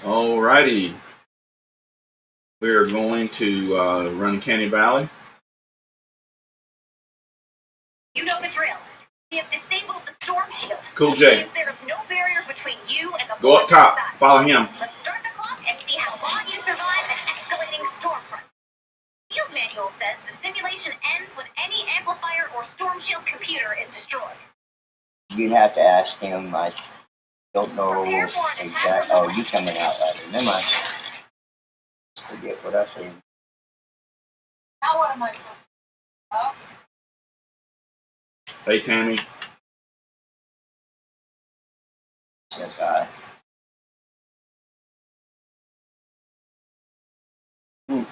Alrighty, we are going to run Canny Valley. You know the drill. We have disabled the storm shield. Cool J. There's no barrier between you and the Go up top. Follow him. Let's start the clock and see how long you survive an escalating storm front. Field manual says the simulation ends when any amplifier or storm shield computer is destroyed. You'd have to ask him. I don't know exactly. Oh, you coming out later. Never mind. Forget what I said. Now what am I supposed to do? Hey, Tammy. Yes, I.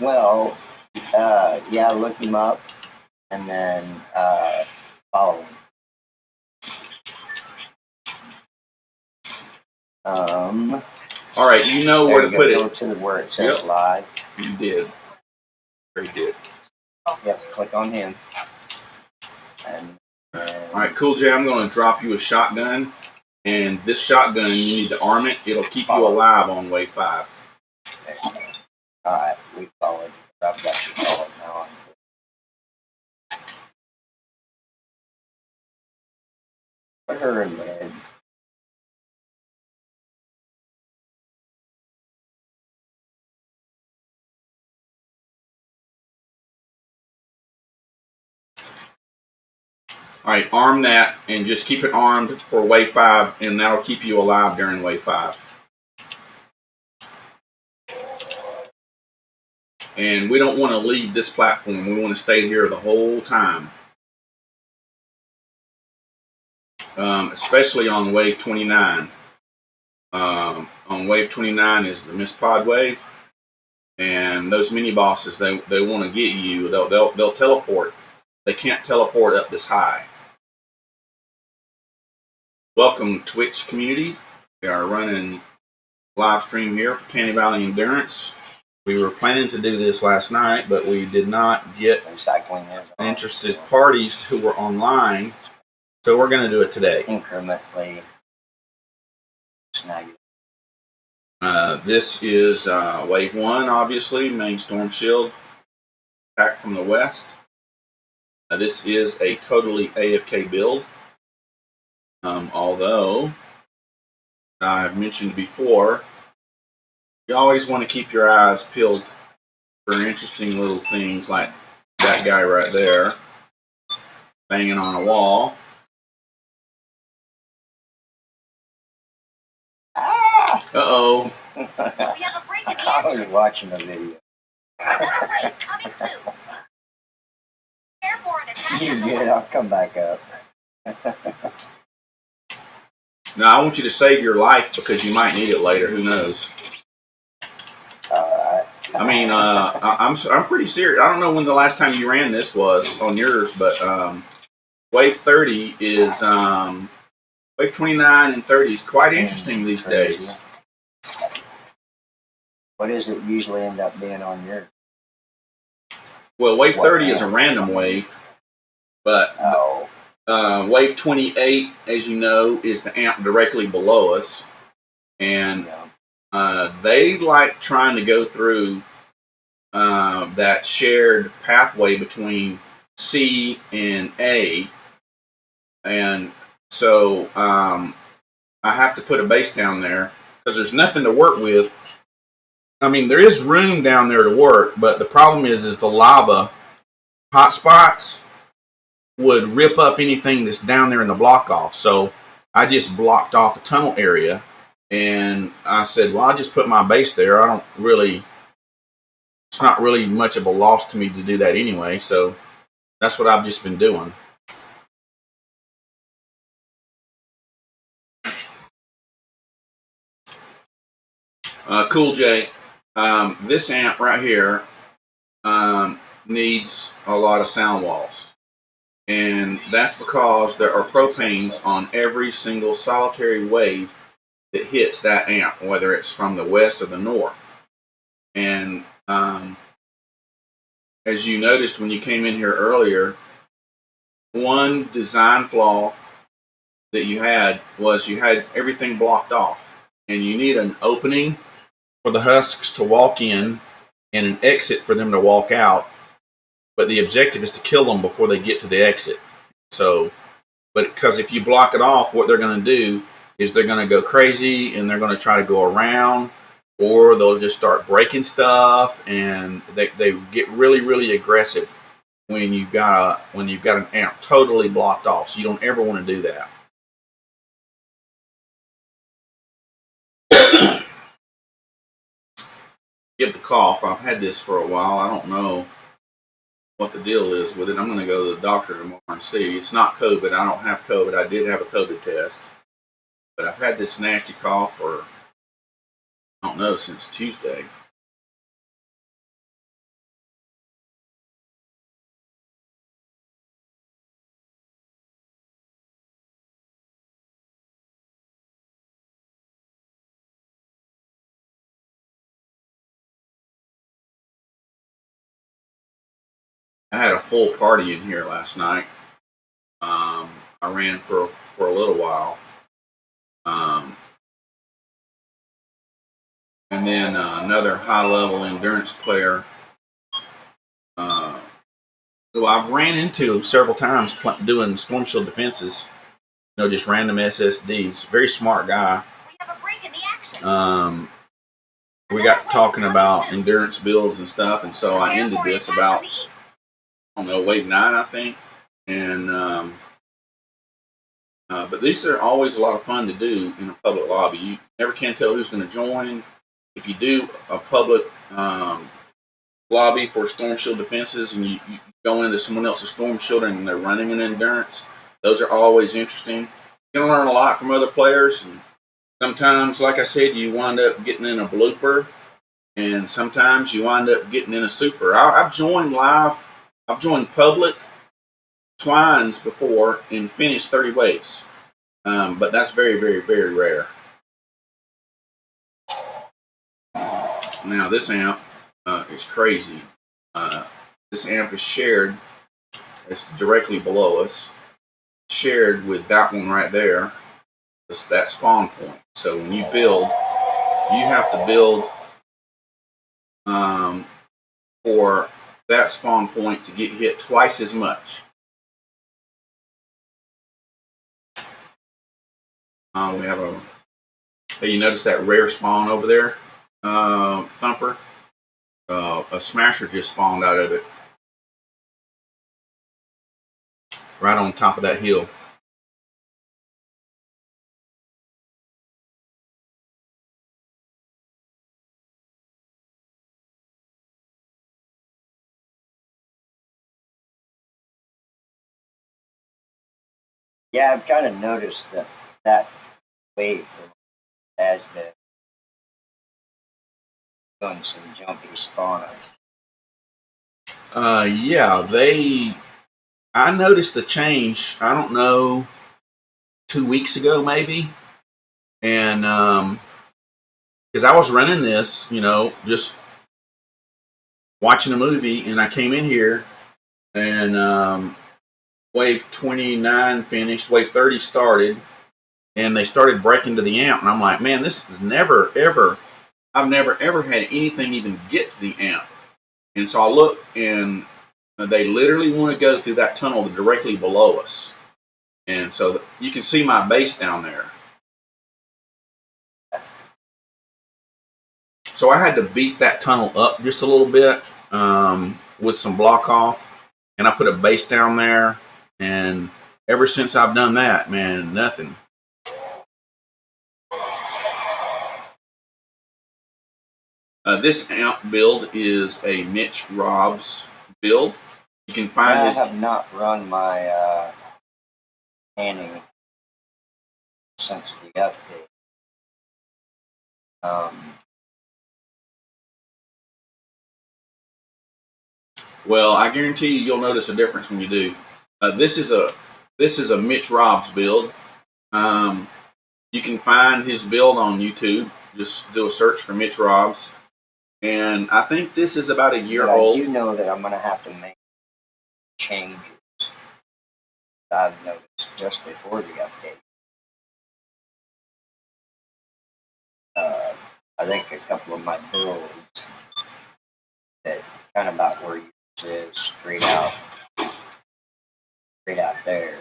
Well, yeah, look him up and then follow him. All right, you know where to put it. Go to where it says live. You did. Very good. Yep, click on him. All right, Cool J, I'm going to drop you a shotgun. And this shotgun, you need to arm it. It'll keep you alive on wave 5. All right, we followed. I've got you followed now. Put her in bed. All right, arm that and just keep it armed for wave 5, and that'll keep you alive during wave 5. And we don't want to leave this platform. We want to stay here the whole time. Especially on wave 29. On wave 29 is the mist pod wave. And those mini bosses, they want to get you. They'll teleport. They can't teleport up this high. Welcome, Twitch community. We are running live stream here for Canny Valley Endurance. We were planning to do this last night, but we did not get interested parties who were online, so we're going to do it today. Incrementally snag it. This is wave 1, obviously, main storm shield, attack from the west. This is a totally AFK build, although I've mentioned before, you always want to keep your eyes peeled for interesting little things like that guy right there banging on a wall. Uh-oh. We have a break in the I was watching a video. coming soon. Prepare for an attack. You get it, I'll come back up. Now, I want you to save your life because you might need it later. Who knows? I mean, I'm pretty serious. I don't know when the last time you ran this was on yours, but wave 30 is wave 29 and 30 is quite interesting these days. What does it usually end up being on yours? Well, wave 30 is a random wave, but wave 28, as you know, is the amp directly below us, and they like trying to go through that shared pathway between C and A, and so I have to put a base down there because there's nothing to work with. I mean, there is room down there to work, but the problem is the lava hotspots would rip up anything that's down there in the block off. So I just blocked off a tunnel area, and I said, well, I'll just put my base there. It's not really much of a loss to me to do that anyway. So that's what I've just been doing. Cool J, this amp right here needs a lot of sound walls. And that's because there are propanes on every single solitary wave that hits that amp, whether it's from the west or the north. And as you noticed when you came in here earlier, one design flaw that you had was you had everything blocked off. And you need an opening for the husks to walk in and an exit for them to walk out. But the objective is to kill them before they get to the exit. So, but because if you block it off, what they're going to do is they're going to go crazy and they're going to try to go around, or they'll just start breaking stuff, and they get really, really aggressive when you've got an amp totally blocked off. So you don't ever want to do that. Get the cough. I've had this for a while. I don't know what the deal is with it. I'm going to go to the doctor tomorrow and see. It's not COVID. I don't have COVID. I did have a COVID test. But I've had this nasty cough for, I don't know, since Tuesday. I had a full party in here last night. I ran for a little while. And then another high-level endurance player who I've ran into several times doing storm shield defenses. Just random SSDs. Very smart guy. We have a break in the action. We got to talking about endurance builds and stuff, and so I ended this about, I don't know, wave 9, I think. And but these are always a lot of fun to do in a public lobby. You never can tell who's going to join. If you do a public lobby for storm shield defenses and you go into someone else's storm shield and they're running an endurance, those are always interesting. You can learn a lot from other players, and sometimes, like I said, you wind up getting in a blooper, and sometimes you wind up getting in a super. I've joined public twines before and finished 30 waves, but that's very, very, very rare. Now this amp is crazy. This amp is shared. It's directly below us, shared with that one right there. It's that spawn point. So when you build, you have to build for that spawn point to get hit twice as much. We have a. Hey, you notice that rare spawn over there, Thumper? A smasher just spawned out of it, right on top of that hill. Yeah, I've kind of noticed that wave has been doing some jumpy spawning. Yeah, I noticed the change. I don't know, 2 weeks ago maybe, and because I was running this, just watching a movie, and I came in here, and wave 29 finished, wave 30 started, and they started breaking to the amp, and I'm like, man, this is never ever. I've never ever had anything even get to the amp, and so I look, and they literally want to go through that tunnel directly below us, and so you can see my base down there. So I had to beef that tunnel up just a little bit with some block off, and I put a base down there, and ever since I've done that, man, nothing. This amp build is a Mitch Robs build. You can find I have not run my Canny since the update. Well, I guarantee you'll notice a difference when you do. This is a Mitch Robs build. You can find his build on YouTube. Just do a search for Mitch Robs, and I think this is about a year old. I do know that I'm going to have to make changes. I've noticed just before the update. I think a couple of my builds that kind of about where you is straight out there.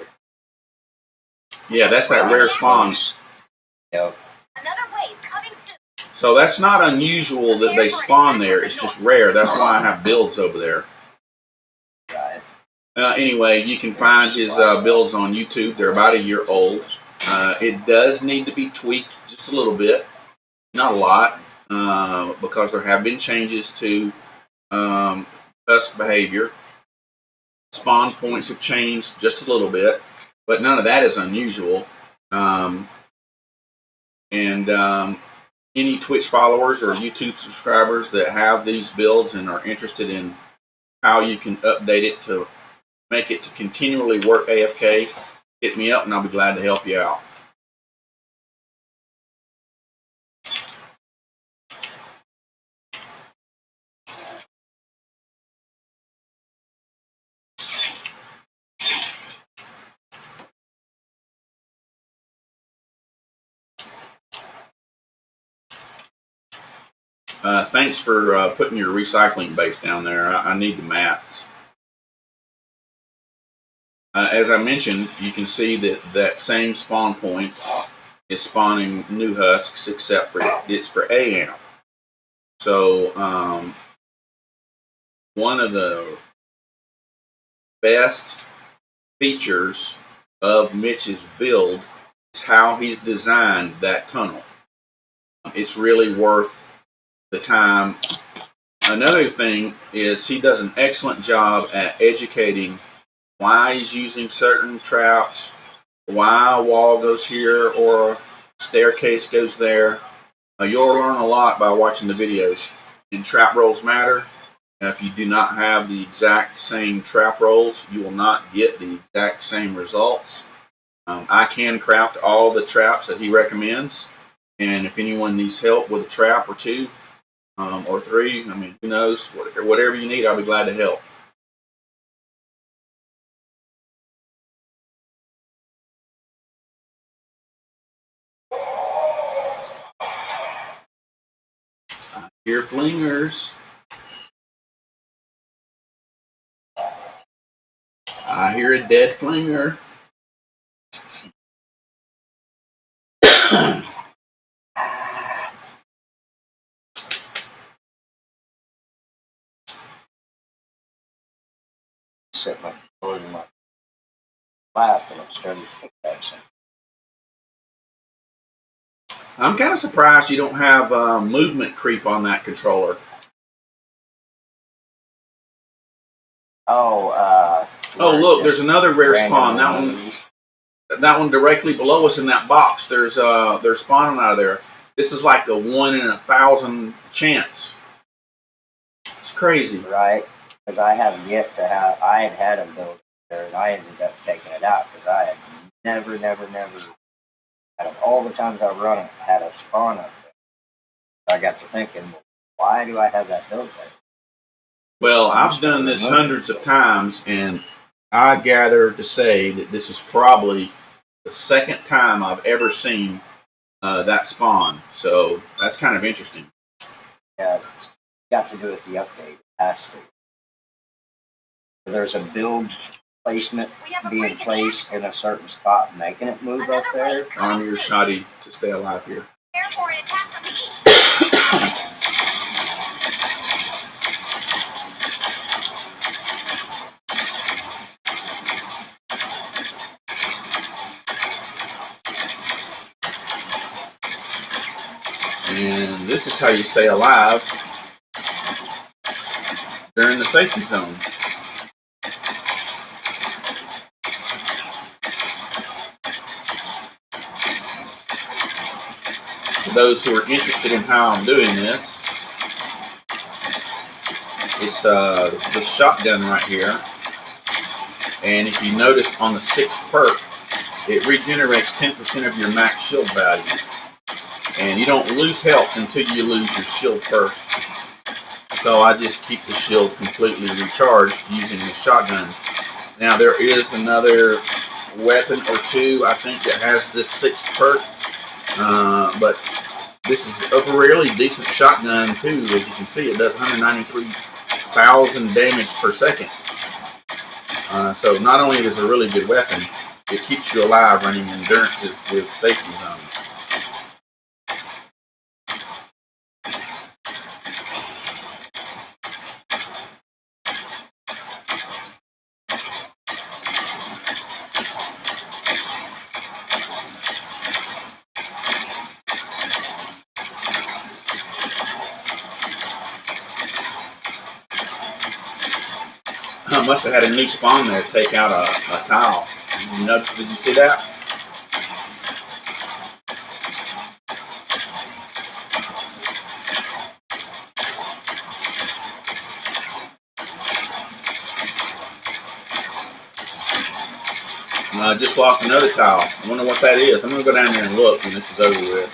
Yeah, that's that rare spawn. Yep. Another wave coming soon. So that's not unusual that they spawn there. It's just rare. That's why I have builds over there. Right. Anyway, you can find his builds on YouTube. They're about a year old. It does need to be tweaked just a little bit. Not a lot, because there have been changes to husk behavior. Spawn points have changed just a little bit, but none of that is unusual. Any Twitch followers or YouTube subscribers that have these builds and are interested in how you can update it to make it to continually work AFK, hit me up and I'll be glad to help you out. Thanks for putting your recycling base down there. I need the mats. As I mentioned, you can see that that same spawn point is spawning new husks, except for it's for AMP. So one of the best features of Mitch's build is how he's designed that tunnel. It's really worth the time. Another thing is he does an excellent job at educating why he's using certain traps, why a wall goes here or a staircase goes there. You'll learn a lot by watching the videos. And trap rolls matter. If you do not have the exact same trap rolls, you will not get the exact same results. I can craft all the traps that he recommends. And if anyone needs help with a trap or two or three, I mean, who knows, whatever you need, I'll be glad to help. I hear flingers. I hear a dead flinger. Set my controller in my lap and it started fixing. I'm kind of surprised you don't have movement creep on that controller. Oh, look, there's another rare spawn. That one directly below us in that box. They're spawning out of there. This is like a 1 in 1,000 chance. It's crazy. Right, because I have yet to have. I had a build there, and I ended up taking it out because I had never, out of all the times I run it, had a spawn up there. I got to thinking, why do I have that build there? Well, I've done this hundreds of times, and I gather to say that this is probably the second time I've ever seen that spawn. So that's kind of interesting. Yeah, it's got to do with the update. It has to. There's a build placement being placed in a certain spot, making it move up there. Arm your shoddy to stay alive here. Therefore, an attack from the east. And this is how you stay alive during the safety zone. For those who are interested in how I'm doing this, it's the shotgun right here. And if you notice on the 6th perk, it regenerates 10% of your max shield value. And you don't lose health until you lose your shield first. So I just keep the shield completely recharged using the shotgun. Now there is another weapon or two, I think, that has this 6th perk. But this is a really decent shotgun too. As you can see, it does 193,000 damage per second. So not only is it a really good weapon, it keeps you alive running endurances with safety zones. I must have had a new spawn there take out a tile. Did you see that? I just lost another tile. I wonder what that is. I'm going to go down there and look when this is over with.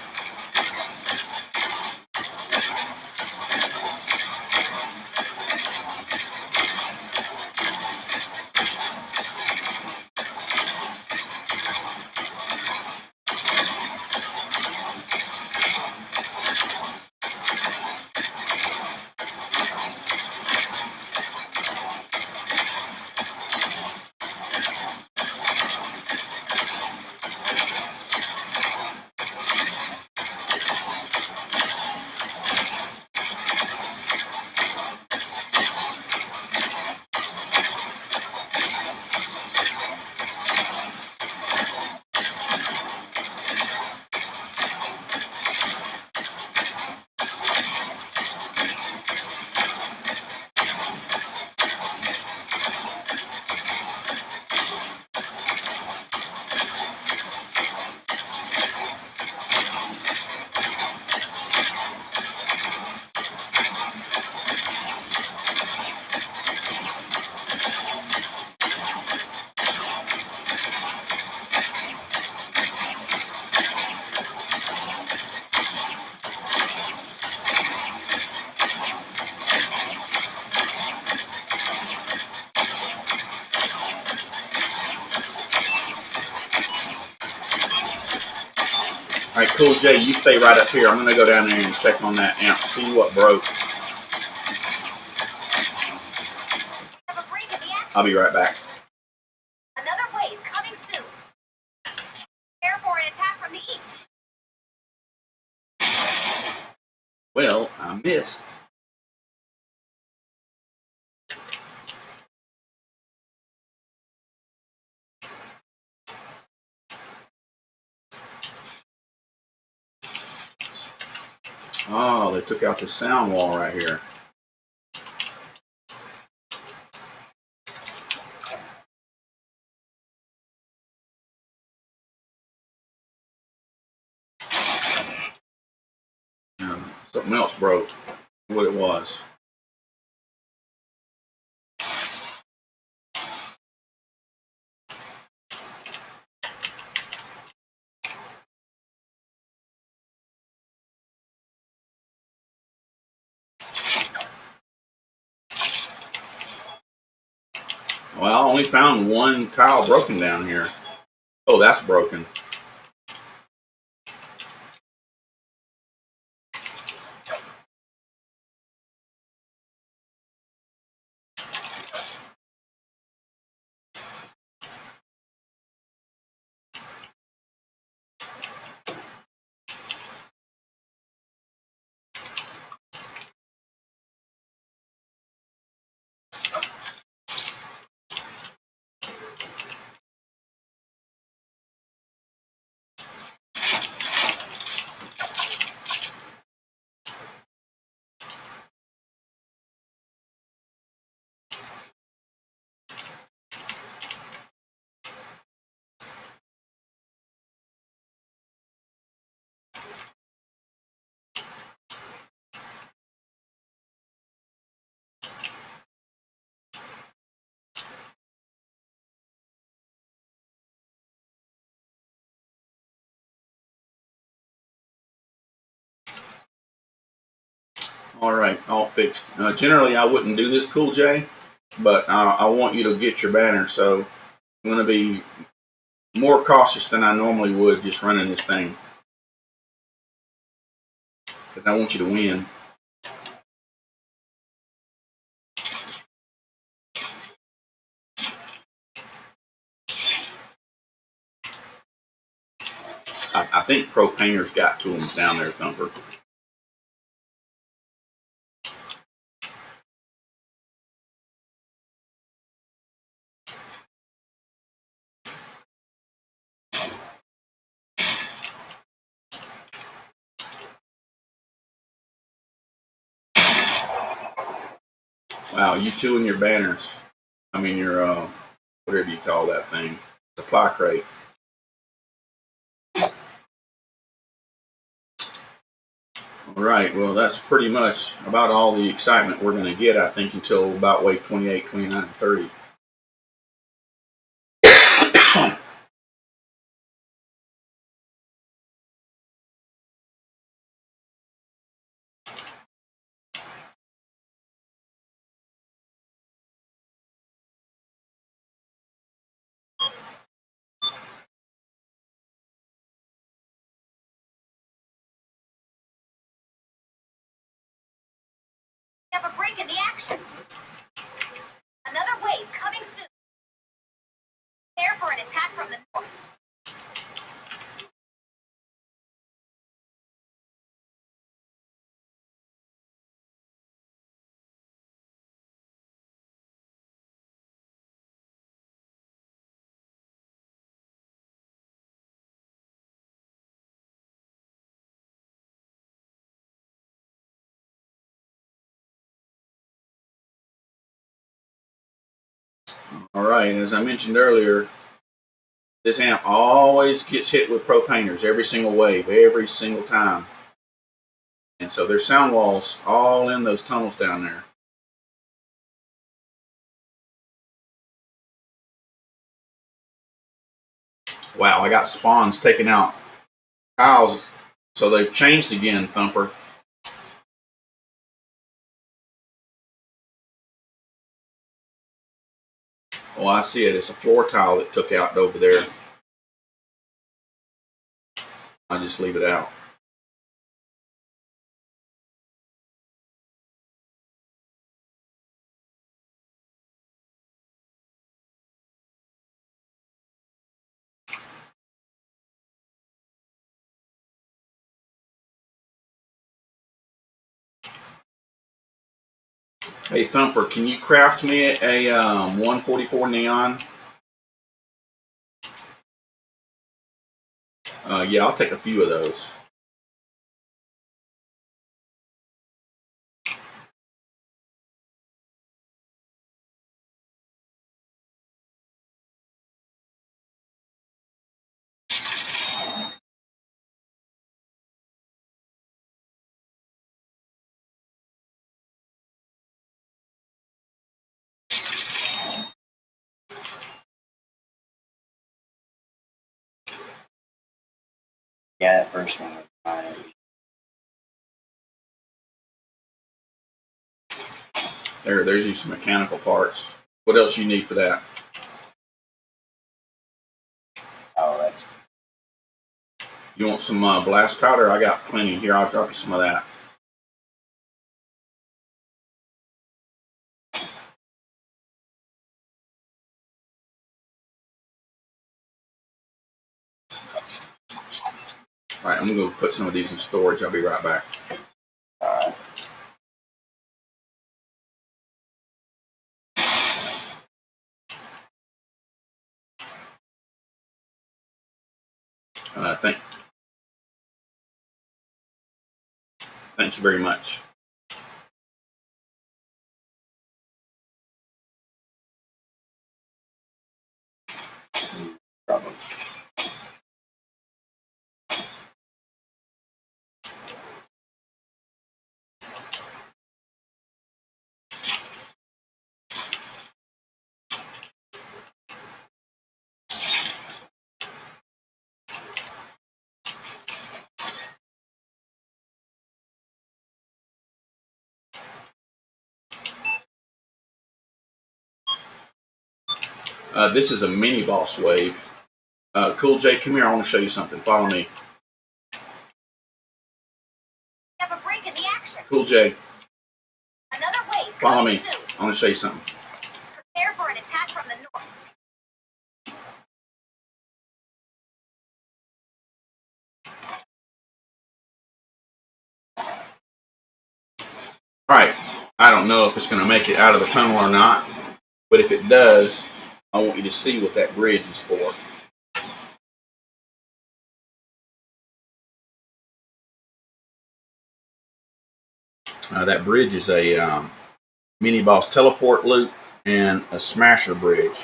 Alright, Cool J, you stay right up here. I'm going to go down there and check on that amp, see what broke. I'll be right back. Another wave coming soon. Prepare for an attack from the east. Well, I missed. Oh, they took out the sound wall right here. Something else broke. What it was. Well, I only found one tile broken down here. Oh, that's broken. All right, all fixed. Generally, I wouldn't do this, Cool J, but I want you to get your banner, so I'm going to be more cautious than I normally would just running this thing. because I want you to win. I think Pro Painter's got to them down there, Thumper. Wow, you two and your banners. I mean, your, whatever you call that thing. Supply crate. All right, well, that's pretty much about all the excitement we're going to get, I think, until about wave 28, 29, and 30. We have a break in the action. Another wave coming soon. Prepare for an attack from the north. All right, as I mentioned earlier, this amp always gets hit with Pro Painters every single wave, every single time. And so there's sound walls all in those tunnels down there. Wow, I got spawns taking out tiles, so they've changed again, Thumper. Oh, I see it. It's a floor tile that took out over there. I'll just leave it out. Hey, Thumper, can you craft me a 144 neon? Yeah, I'll take a few of those. Yeah, that first one was fine. There's you some mechanical parts. What else you need for that? Oh, that's You want some blast powder? I got plenty here. I'll drop you some of that. All right, I'm gonna go put some of these in storage. I'll be right back. alright. Thank you very much. Probably. This is a mini boss wave. Cool J, come here. I want to show you something. Follow me. We have a break Cool J. Another wave. Follow me. Soon. I want to show you something. Prepare for an attack from the north. All right. I don't know if it's going to make it out of the tunnel or not, but if it does, I want you to see what that bridge is for. That bridge is a mini boss teleport loop and a smasher bridge.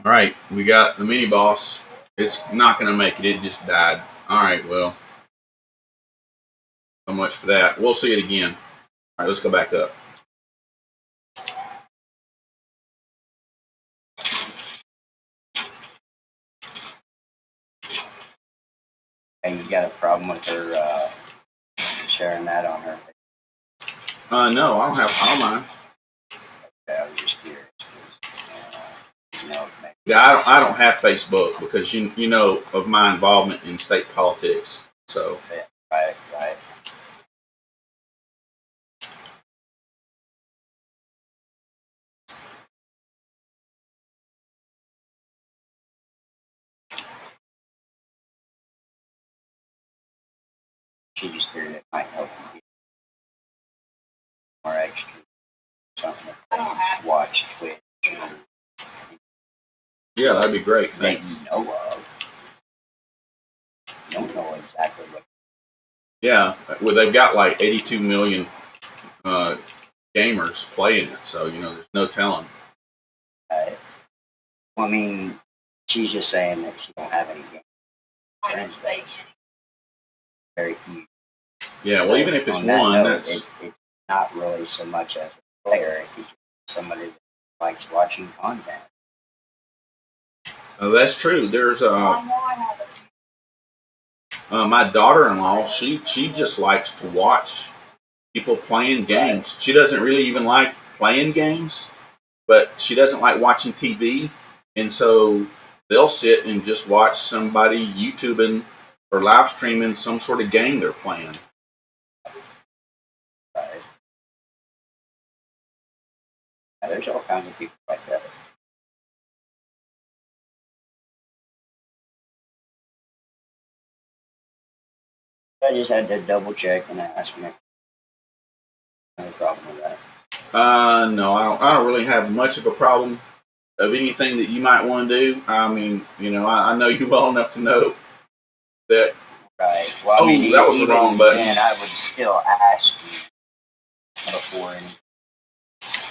All right, we got the mini boss. It's not going to make it. It just died. All right, well, so much for that. We'll see it again. All right, let's go back up. And you got a problem with her sharing that on her? No, I don't mind. Okay, I was just curious. Maybe. Yeah, I don't have Facebook because you know of my involvement in state politics. So Yeah, right. She just figured it might help you get more extra something if they watch Twitch. yeah, that'd be great. That Thanks. you know of. You don't know exactly what. Yeah, well, they've got like 82 million gamers playing it, so you know there's no telling. Well, I mean, she's just saying that she don't have any game friends. Very few. Yeah, well, even if it's On that one, note, that's it's not really so much as a player. It's just somebody that likes watching content. that's true. There's my daughter-in-law. She just likes to watch people playing games. She doesn't really even like playing games, but she doesn't like watching TV, and so they'll sit and just watch somebody YouTubing or live streaming some sort of game they're playing. Right? Yeah, there's all kinds of people like that. I just had to double check and ask me. No problem with that. No, I don't really have much of a problem of anything that you might want to do. I mean, you know, I know you well enough to know that. Right. Well, I mean, that was the even wrong button. then, I would still ask you before anything.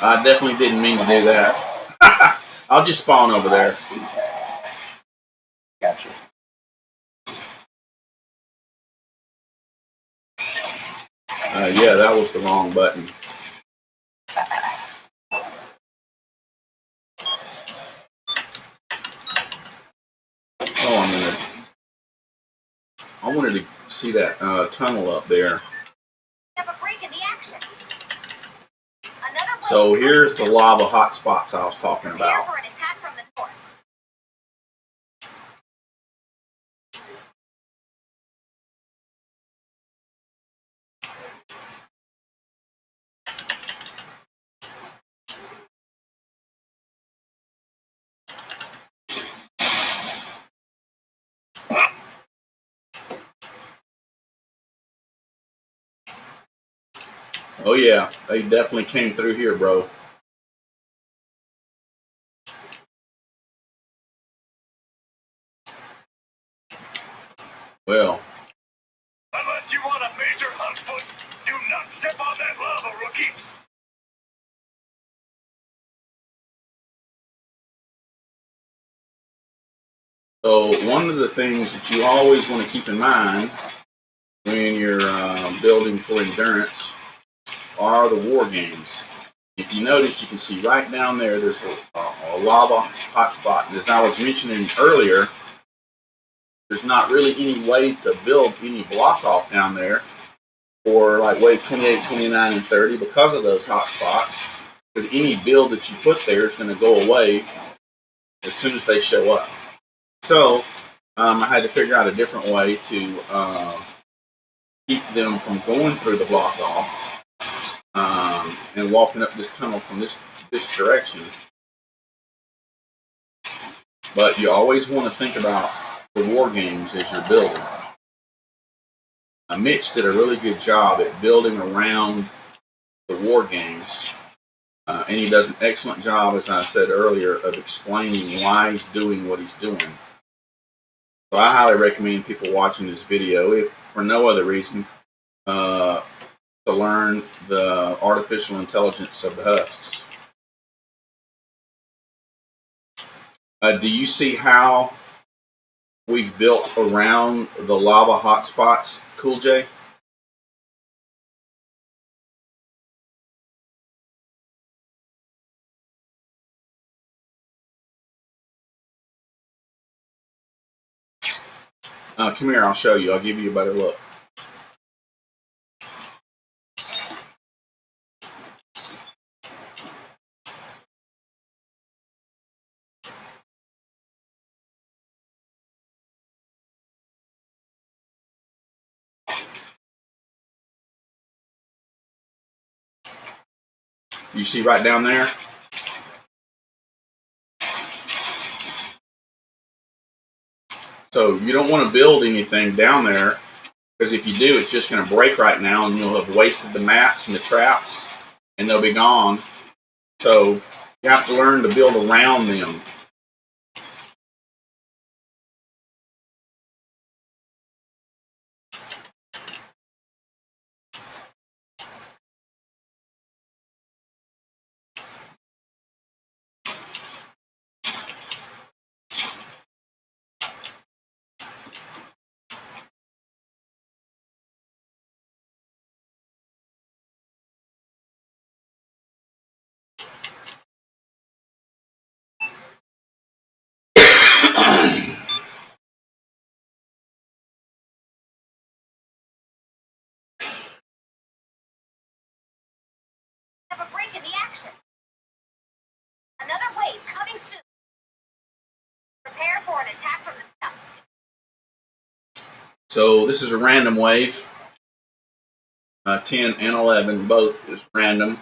I definitely didn't mean to do that. I'll just spawn over there. Gotcha. Yeah, that was the wrong button. Oh, I wanted to see that tunnel up there. Have a break in the action. So here's the lava hot spots I was talking Prepare about. for an attack from the north. Oh yeah, they definitely came through here, bro. Well, unless you want a major hot foot, do not step on that lava, rookie. so one of the things that you always want to keep in mind when you're building for endurance are the war games. If you notice, you can see right down there, there's a lava hotspot. And as I was mentioning earlier, there's not really any way to build any block off down there for like wave 28, 29, and 30 because of those hot spots. because any build that you put there is going to go away as soon as they show up. So I had to figure out a different way to keep them from going through the block off and walking up this tunnel from this direction. But you always want to think about the war games as you're building. Mitch did a really good job at building around the war games. And he does an excellent job, as I said earlier, of explaining why he's doing what he's doing. So I highly recommend people watching this video, if for no other reason, to learn the artificial intelligence of the husks. Do you see how we've built around the lava hotspots, Cool J? Come here, I'll show you. I'll give you a better look. You see right down there? So you don't want to build anything down there, because if you do, it's just going to break right now, and you'll have wasted the mats and the traps, and they'll be gone. So you have to learn to build around them. Have a break in the action. Another wave coming soon. Prepare for an attack from the south. So this is a random wave. 10 and 11, both is random.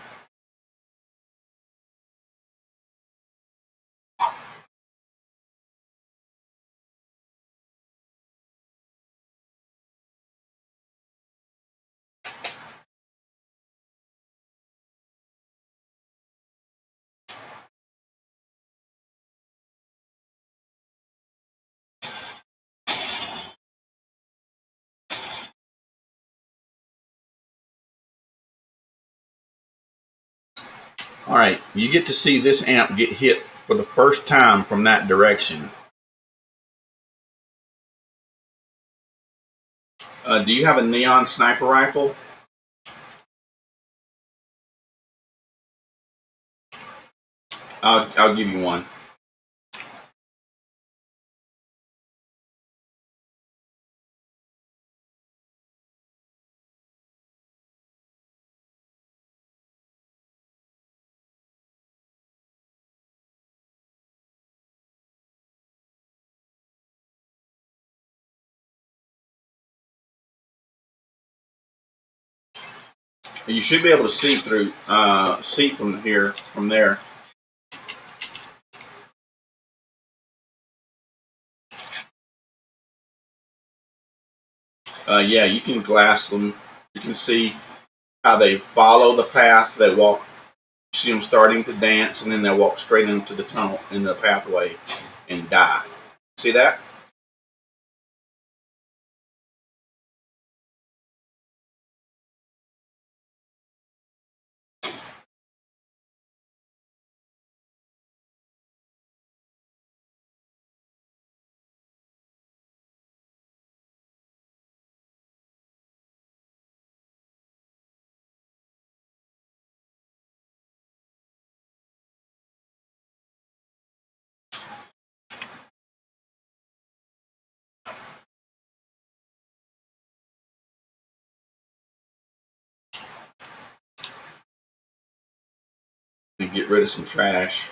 All right, you get to see this amp get hit for the first time from that direction. Do you have a neon sniper rifle? I'll give you one. You should be able to see through, see from here, from there. Yeah, you can glass them. You can see how they follow the path. They walk. You see them starting to dance, and then they walk straight into the tunnel, in the pathway, and die. See that? me get rid of some trash.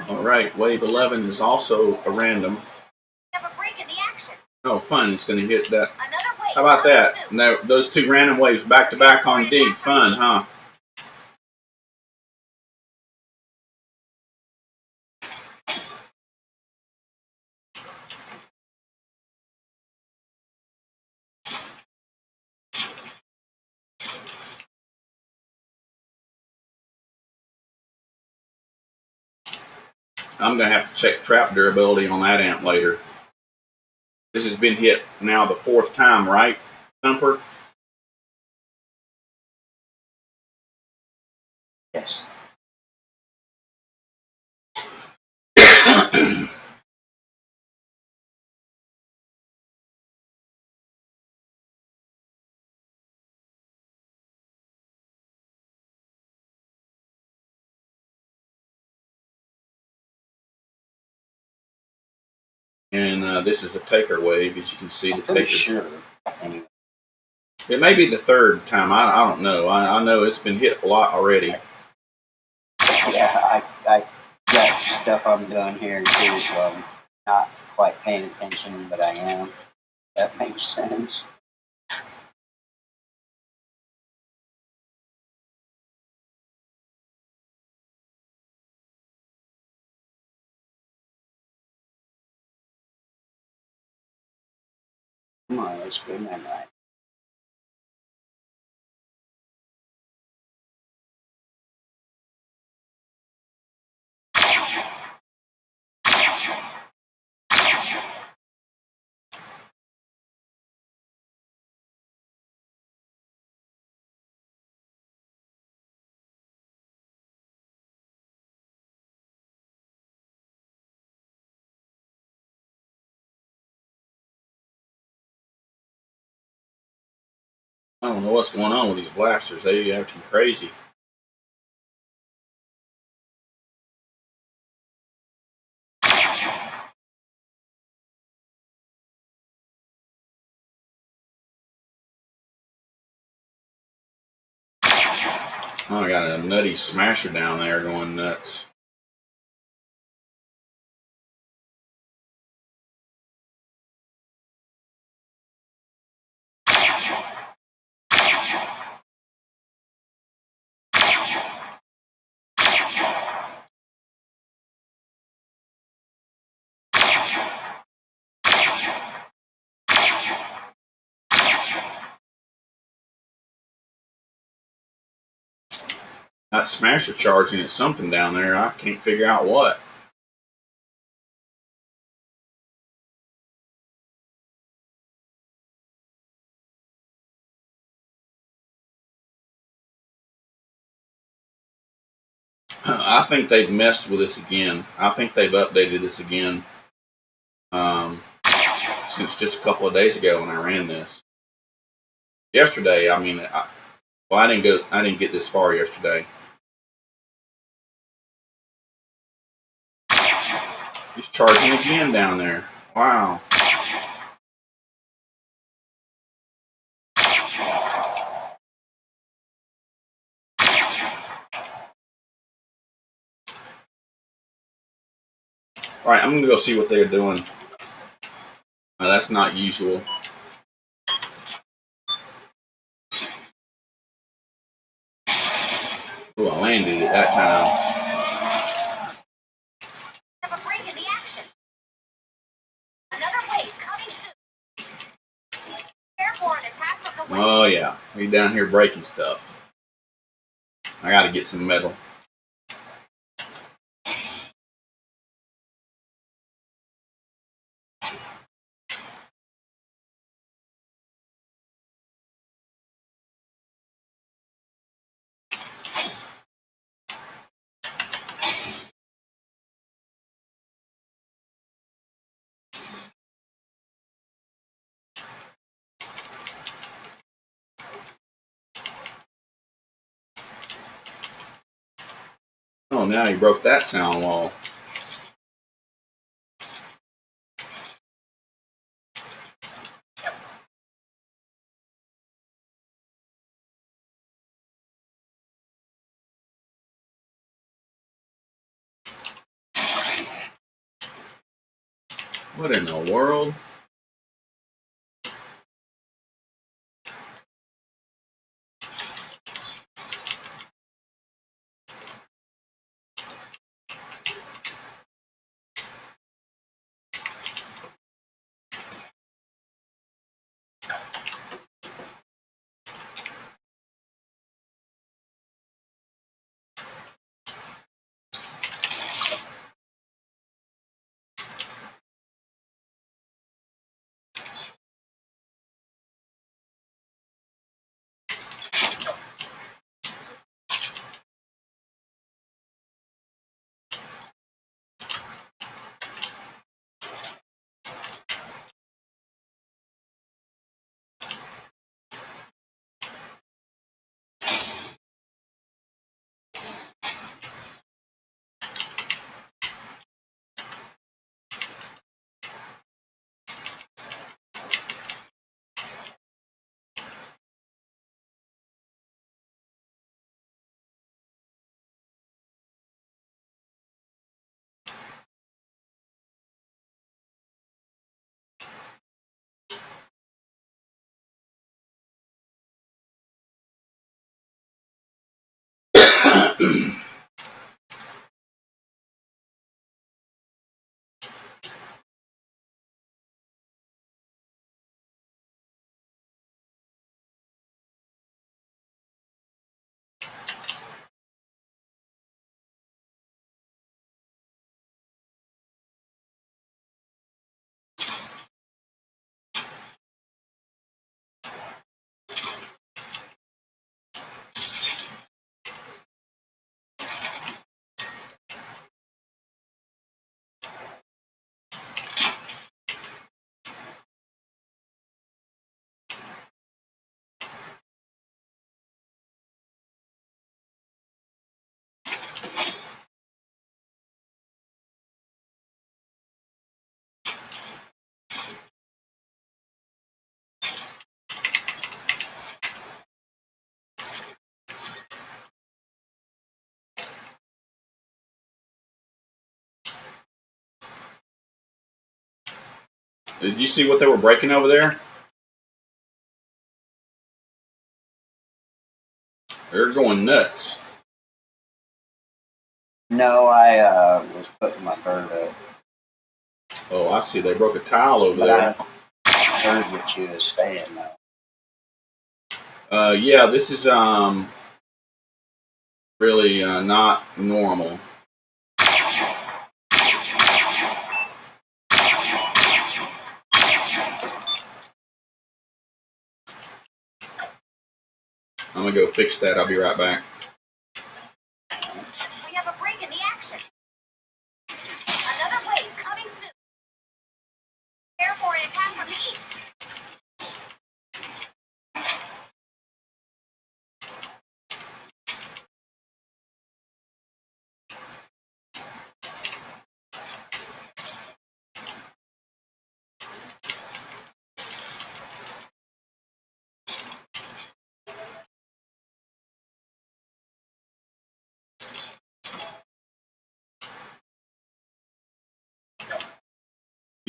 All right, wave 11 is also a random. Have a break in the action. Oh, fun! It's going to hit that. Another wave. How about that? Now, those two random waves back to back on D. Fun, huh? I'm going to have to check trap durability on that amp later. This has been hit now the 4th time, right, Thumper? Yes. And this is a taker wave, as you can see. The Pretty takers. sure. Anyway. It may be the 3rd time. I don't know. I know it's been hit a lot already. Yeah, I got stuff I'm doing here too, so I'm not quite paying attention, but I am. That makes sense. Come on, let's go night night. I don't know what's going on with these blasters. They are acting crazy. Oh, I got a nutty smasher down there going nuts. That smasher charging at something down there. I can't figure out what. I think they've messed with this again. I think they've updated this again since just a couple of days ago when I ran this. Yesterday, I mean, I didn't get this far yesterday. He's charging again down there. Wow. All right, I'm gonna go see what they're doing. That's not usual. Oh, I landed it that time. Have a break in the action. Another wave coming soon. Prepare for an attack from the wave. Oh yeah, he's down here breaking stuff. I gotta get some metal. Oh, now he broke that sound wall. What in the world? Did you see what they were breaking over there? They're going nuts. No, I was putting my bird up. Oh, I see. They broke a tile over But there. I heard what you was saying though. Yeah, this is really not normal. I'm gonna go fix that. I'll be right back. We have a break in the action. Another wave coming soon. Prepare for an attack from the east.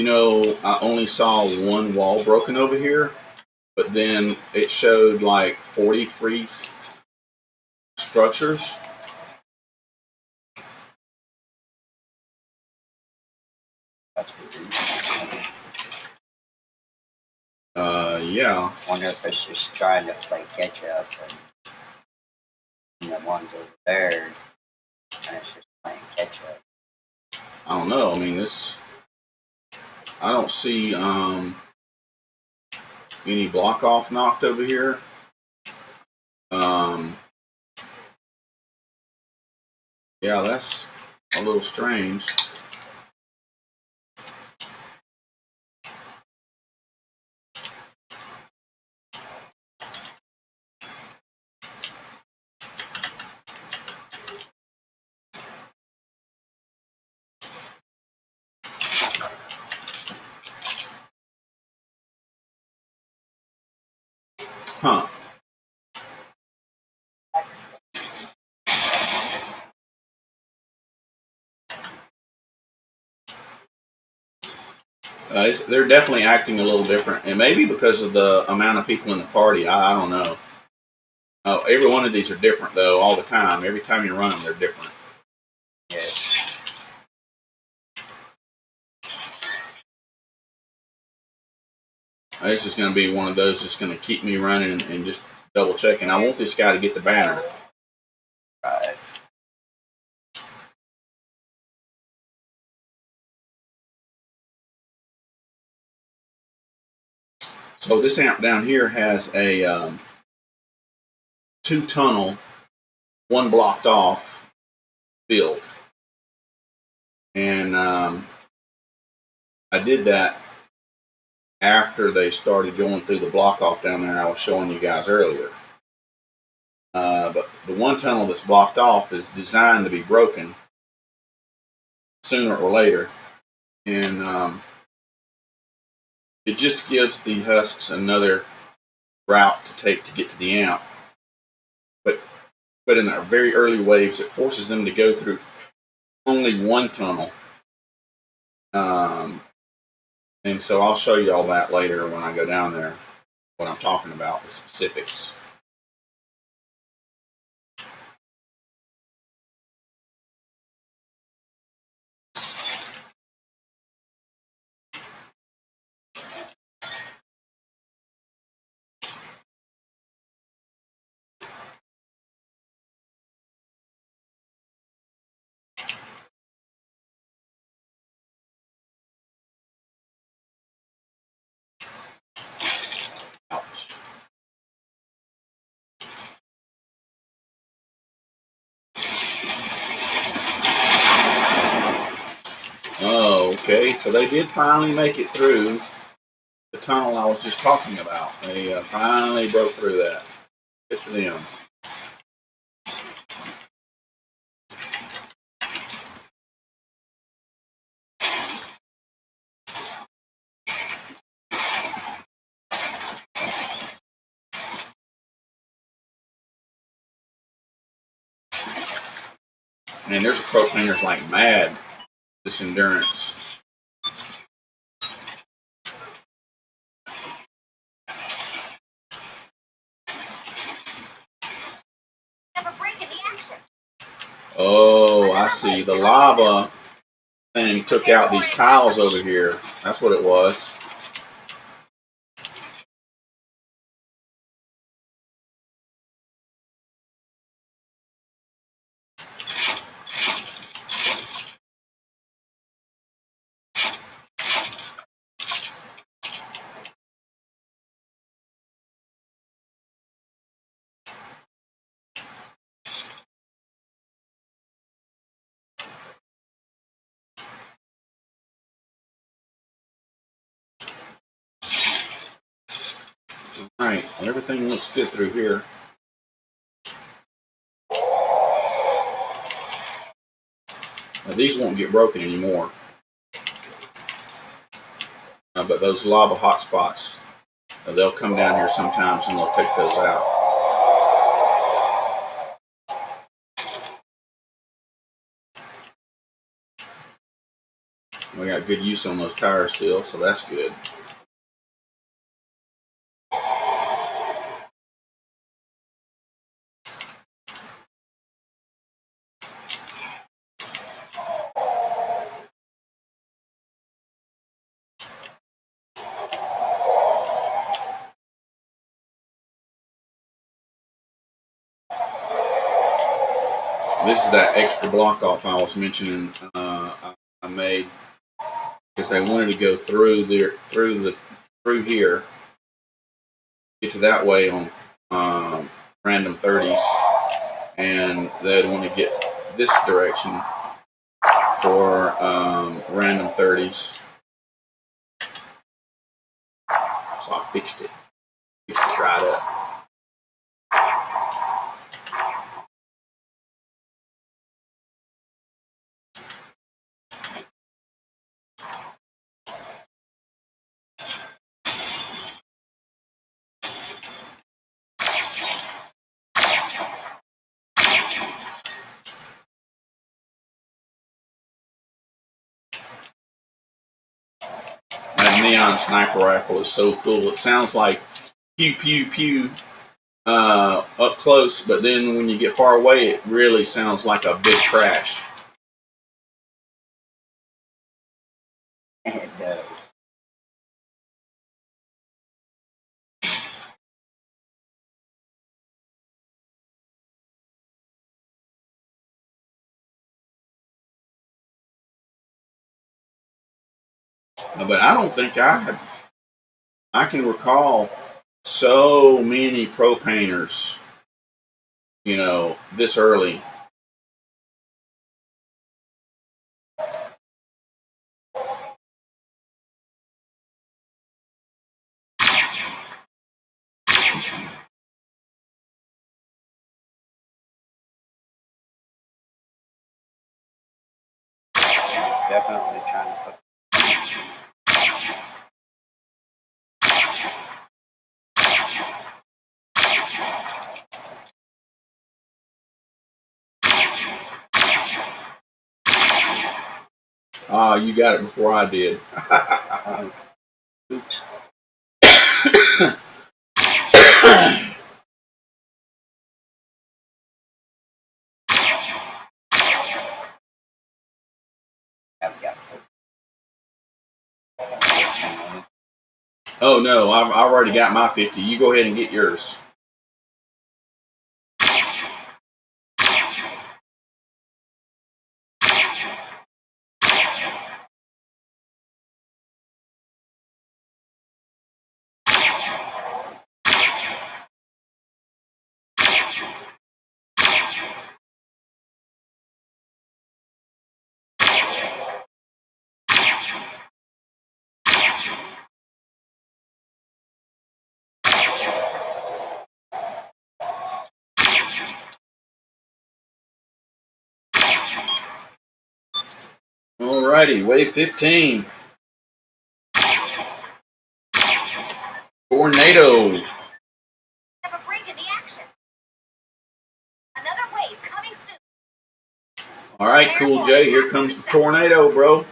You know, I only saw one wall broken over here, but then it showed like 40 freeze structures. That's weird. Yeah. Wonder if it's just trying to play catch up, and the ones over there, and it's just playing catch up. I don't know. I mean, I don't see any block off knocked over here. Yeah, that's a little strange. Huh. They're definitely acting a little different, and maybe because of the amount of people in the party. I don't know. Every one of these are different, though, all the time. Every time you run them, they're different. Yes. This is going to be one of those that's going to keep me running and just double checking. I want this guy to get the banner. Right. So this amp down here has a 2-tunnel, 1 blocked off build. And I did that after they started going through the block off down there I was showing you guys earlier. But the 1 tunnel that's blocked off is designed to be broken sooner or later. And it just gives the husks another route to take to get to the amp. But in the very early waves, it forces them to go through only 1 tunnel. And so I'll show you all that later when I go down there, what I'm talking about, the specifics. Ouch. Oh, okay. So they did finally make it through the tunnel I was just talking about. They finally broke through that. Good for them. Man, there's pro painters like mad this endurance. Never break in the action. Oh, I see. The lava thing took out these tiles over here. That's what it was. Alright, everything looks good through here. Now, these won't get broken anymore. But those lava hot spots, they'll come down here sometimes and they'll take those out. We got good use on those tires still, so that's good. This is that extra block off I was mentioning. I made because they wanted to go through here, get to that way on random 30s, and they'd want to get this direction for random 30s. So I fixed it right up. That neon sniper rifle is so cool. It sounds like pew pew pew up close, but then when you get far away, it really sounds like a big crash. It does. But I don't think I can recall so many pro painters, this early. Definitely trying to put. You got it before I did. Oops. I've got to. Oh no, I've already got my 50. You go ahead and get yours. Alrighty, wave 15. Tornado. Have a break in the action. Another wave coming soon. Alright, Cool J, here comes the tornado, bro.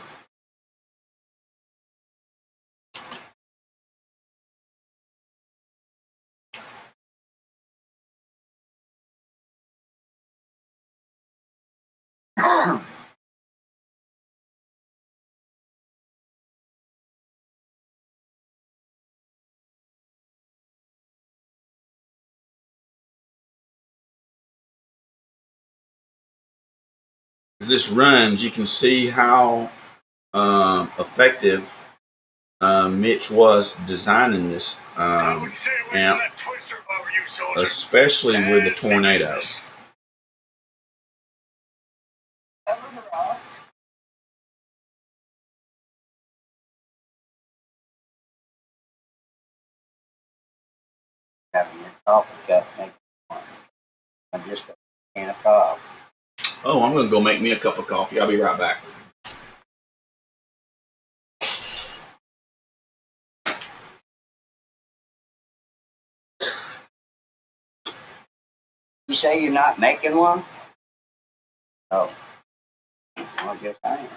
As this runs, you can see how effective Mitch was designing this amp, especially with the tornado. Having your coffee cup make one. I'm just a can of coffee. Oh, I'm going to go make me a cup of coffee. I'll be right back. You say you're not making one? Oh. Well, I guess I am.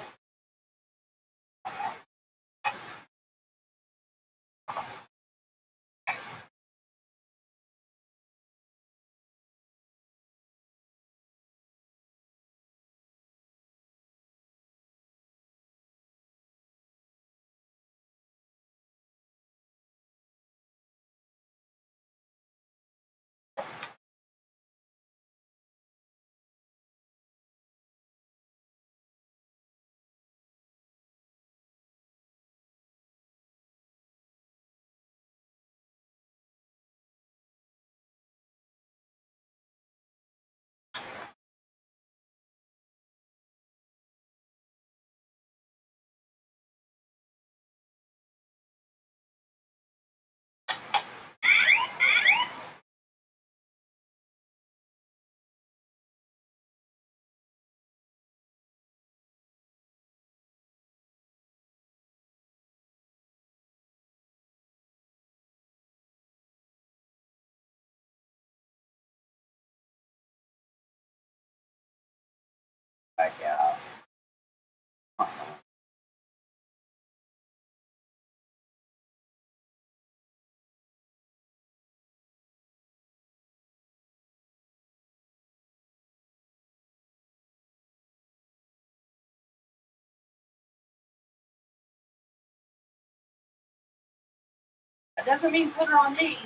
That doesn't mean put her on me.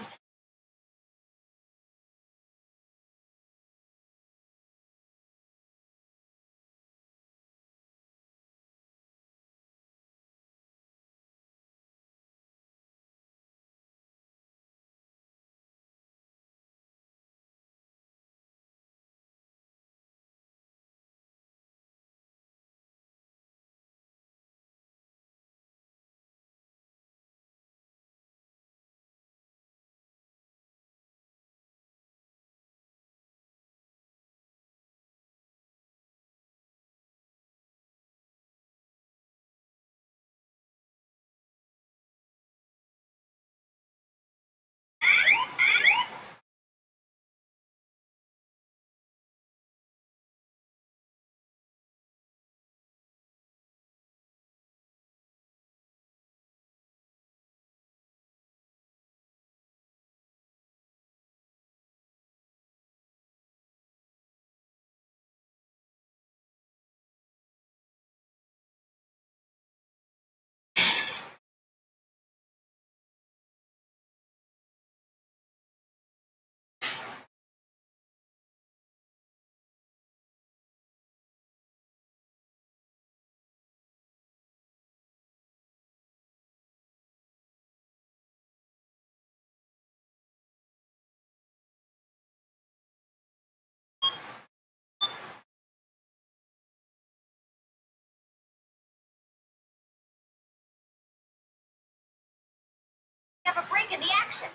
We have a break in the action.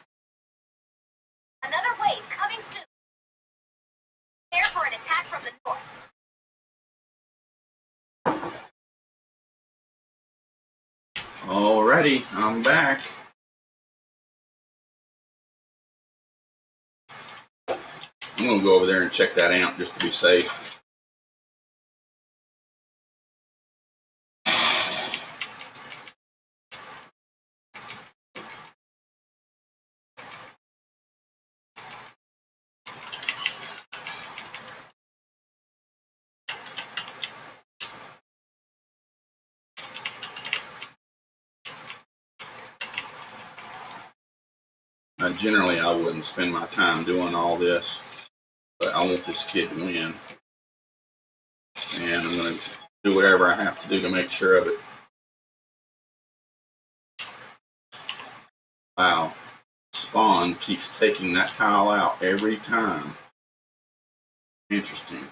Another wave coming soon. Prepare for an attack from the north. Alrighty, I'm back. I'm gonna go over there and check that amp just to be safe. Generally, I wouldn't spend my time doing all this, but I want this kid to win. And I'm going to do whatever I have to do to make sure of it. Wow. Spawn keeps taking that tile out every time. Interesting.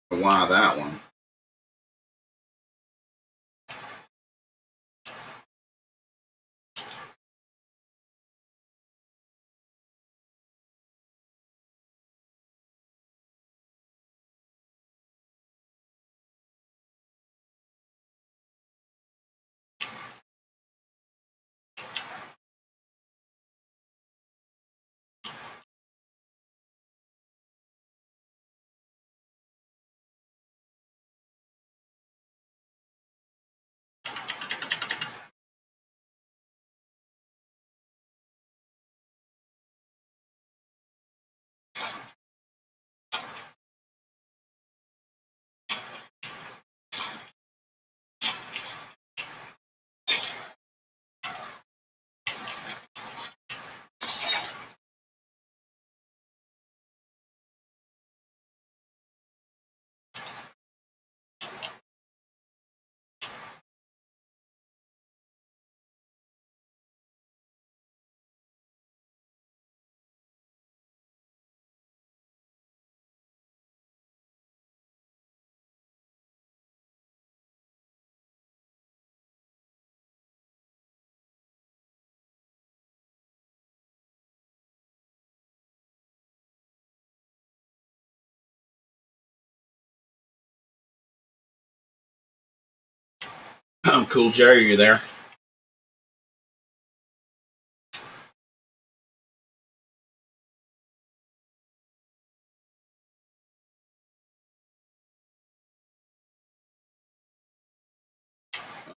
Why that one? Cool Jerry, you there?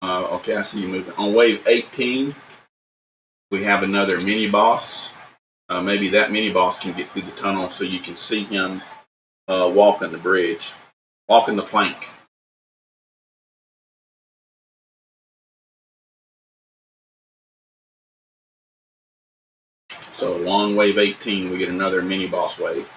Okay, I see you moving. On wave 18, we have another mini boss. maybe that mini boss can get through the tunnel so you can see him walking the bridge, walking the plank. So along wave 18, we get another mini boss wave.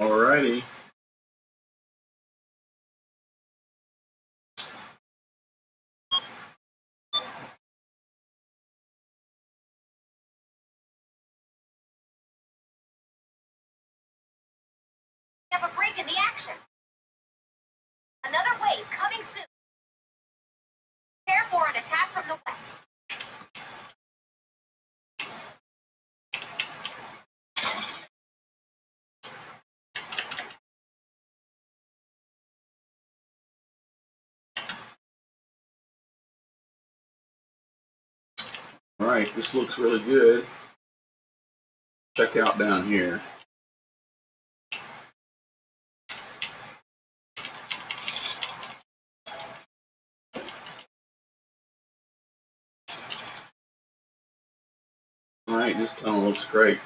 Alrighty. We have a break in the action. Another wave coming soon. Prepare for an attack from the west. Alright, this looks really good. Check out down here. Alright, this tunnel looks great.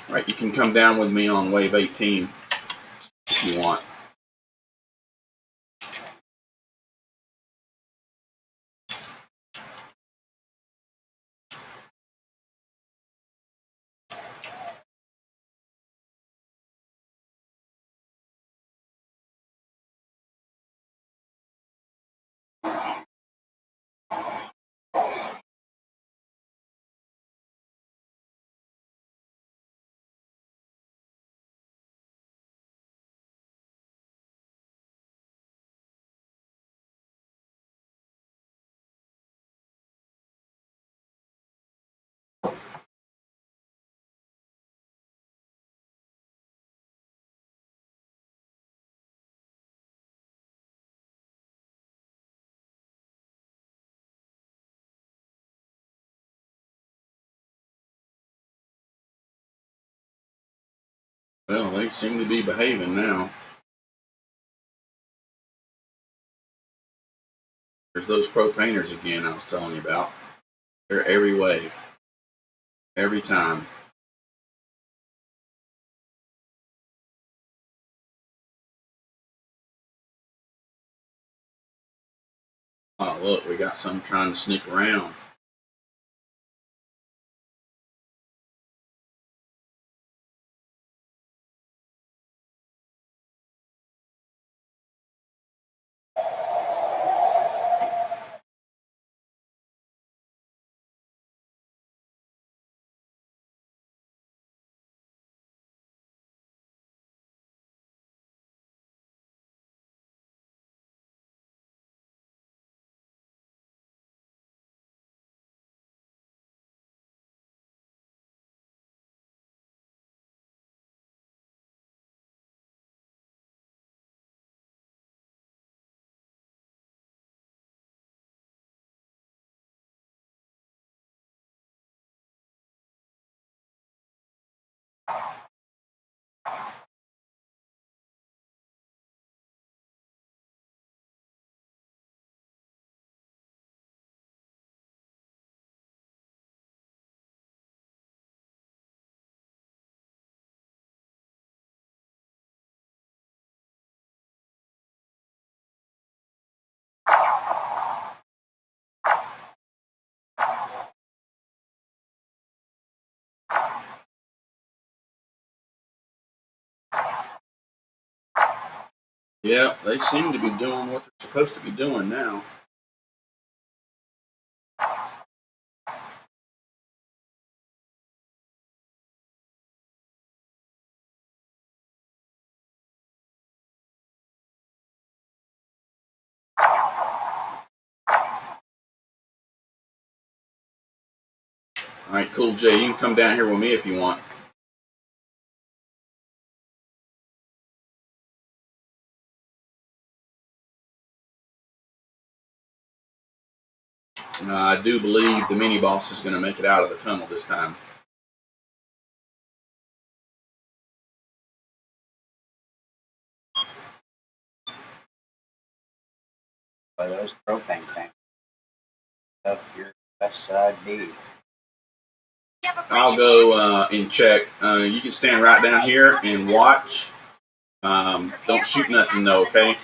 Alright, you can come down with me on wave 18 if you want. Well, they seem to be behaving now. There's those pro painters again I was telling you about. They're every wave. Every time. Oh, look, we got some trying to sneak around. Yeah, they seem to be doing what they're supposed to be doing now. All right, cool, Jay. You can come down here with me if you want. I do believe the mini boss is going to make it out of the tunnel this time. By those propane tanks up your west side D. I'll go and check. You can stand right down here and watch. Don't shoot nothing though, okay?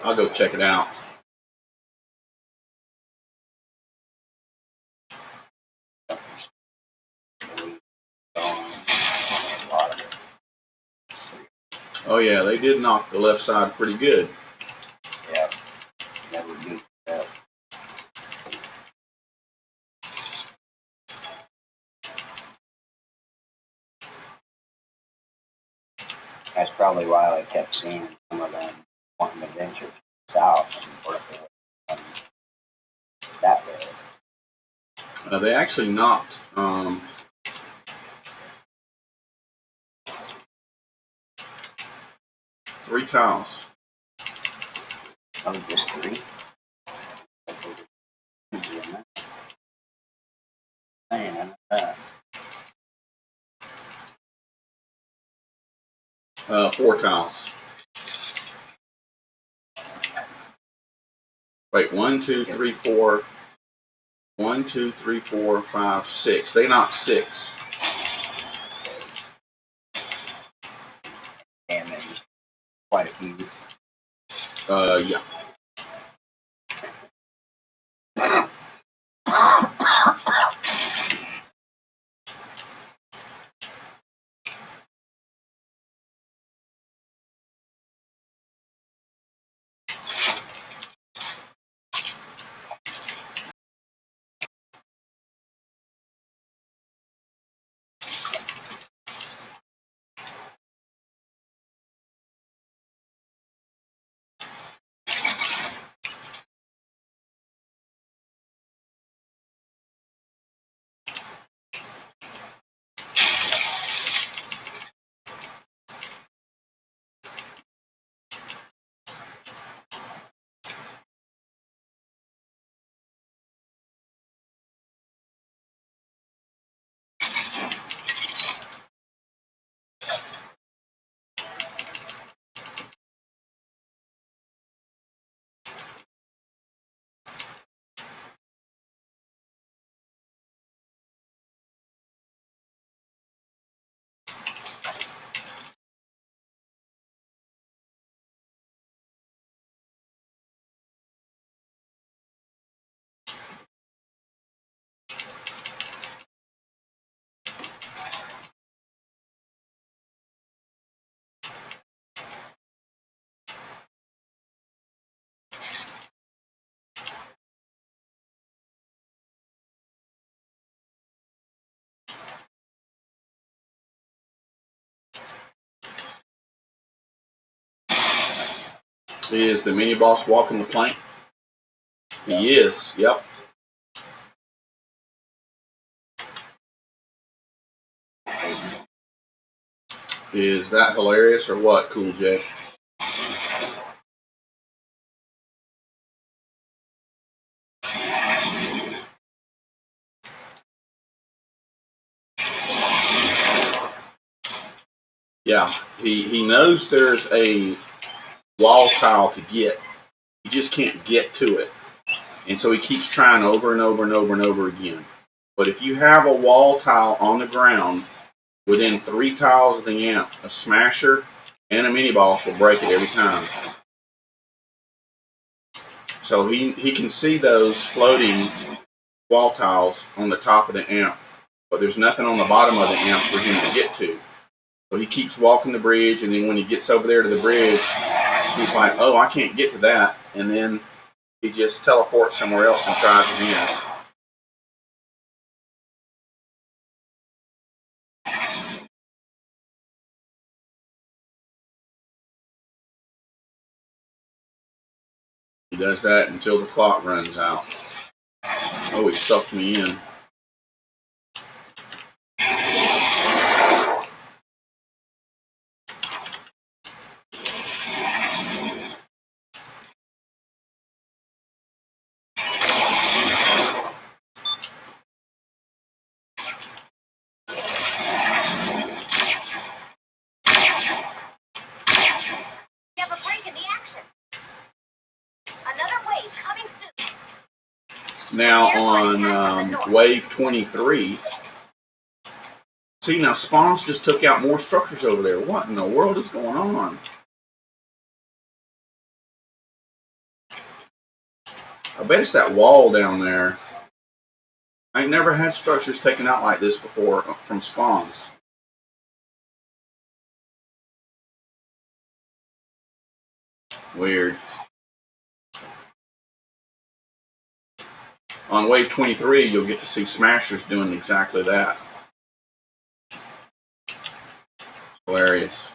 I'll go check it out. Oh yeah, they did knock the left side pretty good. Yeah, never beat that. That's probably why I kept seeing some of them wanting to venture south and work that way. They actually knocked 3 tiles. Oh, just 3? Man, 4 tiles. Wait, 1, 2, 3, 4. 1, 2, 3, 4, 5, 6. They knocked 6. damage. Quite a few. Yeah. Is the mini boss walking the plank? He is. Yep. Is that hilarious or what, Cool J? Yeah, he knows there's a wall tile to get. He just can't get to it. And so he keeps trying over and over and over and over again. But if you have a wall tile on the ground within 3 tiles of the amp, a smasher and a mini boss will break it every time. So he can see those floating wall tiles on the top of the amp. but there's nothing on the bottom of the amp for him to get to. So he keeps walking the bridge, and then when he gets over there to the bridge, he's like, oh, I can't get to that. And then he just teleports somewhere else and tries again. He does that until the clock runs out. Oh, he sucked me in. We have a break in the action. Another wave coming soon. Now on wave 23, see, now spawns just took out more structures over there. What in the world is going on? I bet it's that wall down there. I ain't never had structures taken out like this before from spawns. Weird. On wave 23, you'll get to see smashers doing exactly that. Hilarious.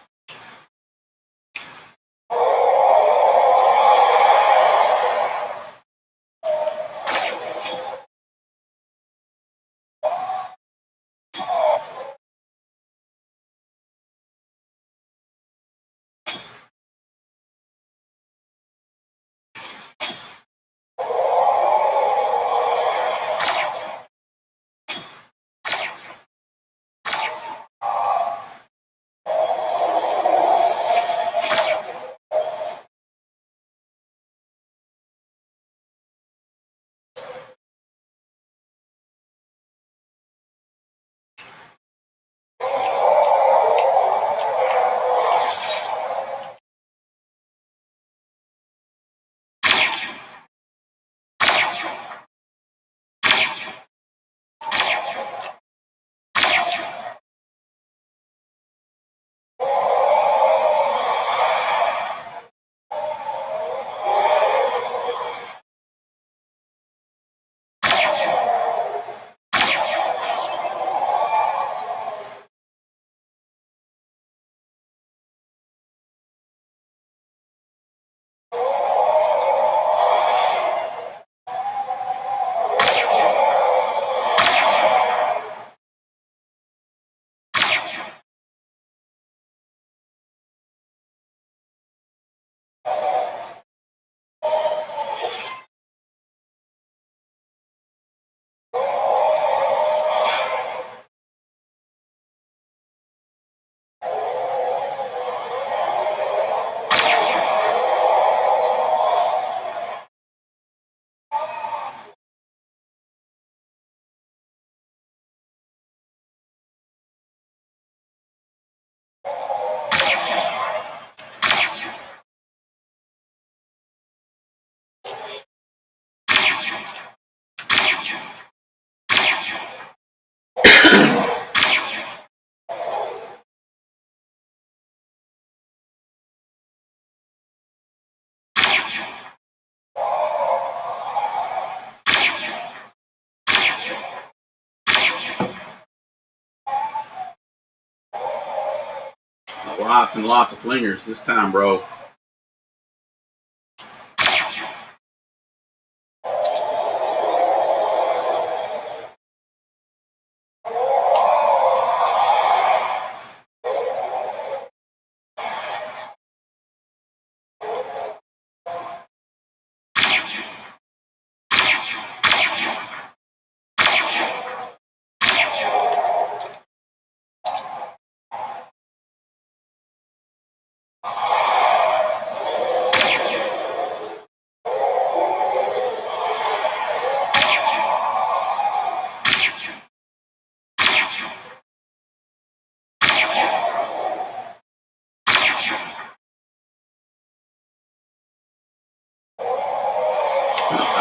Lots and lots of flingers this time, bro.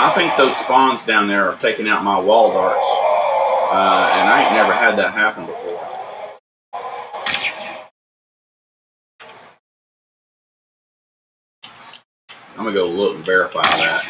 I think those spawns down there are taking out my wall darts. And I ain't never had that happen before. I'm gonna go look and verify that.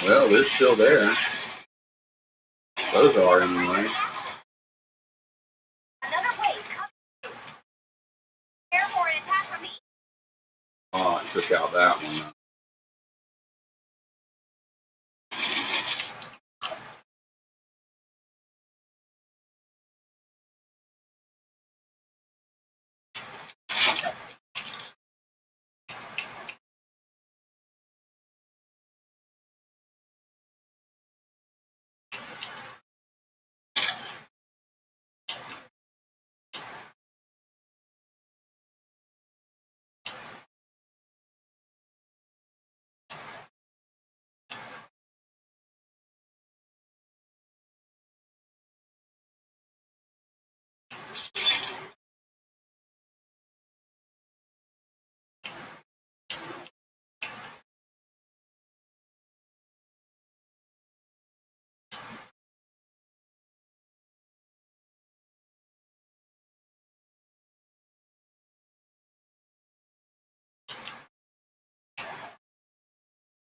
Well, they're still there. Those are anyway. Another wave coming. Prepare for an attack from the east. Oh, I took out that one.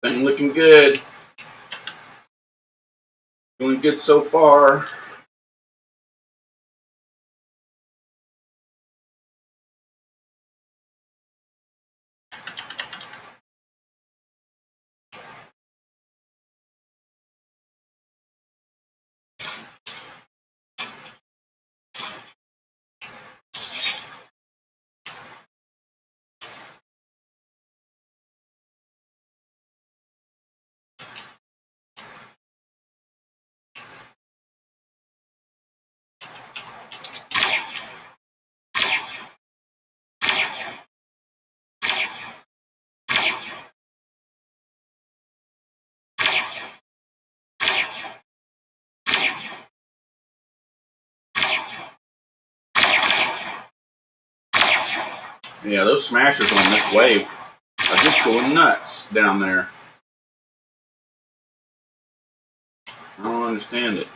Thing looking good. Doing good so far. Yeah, those smashers on this wave are just going nuts down there. I don't understand it.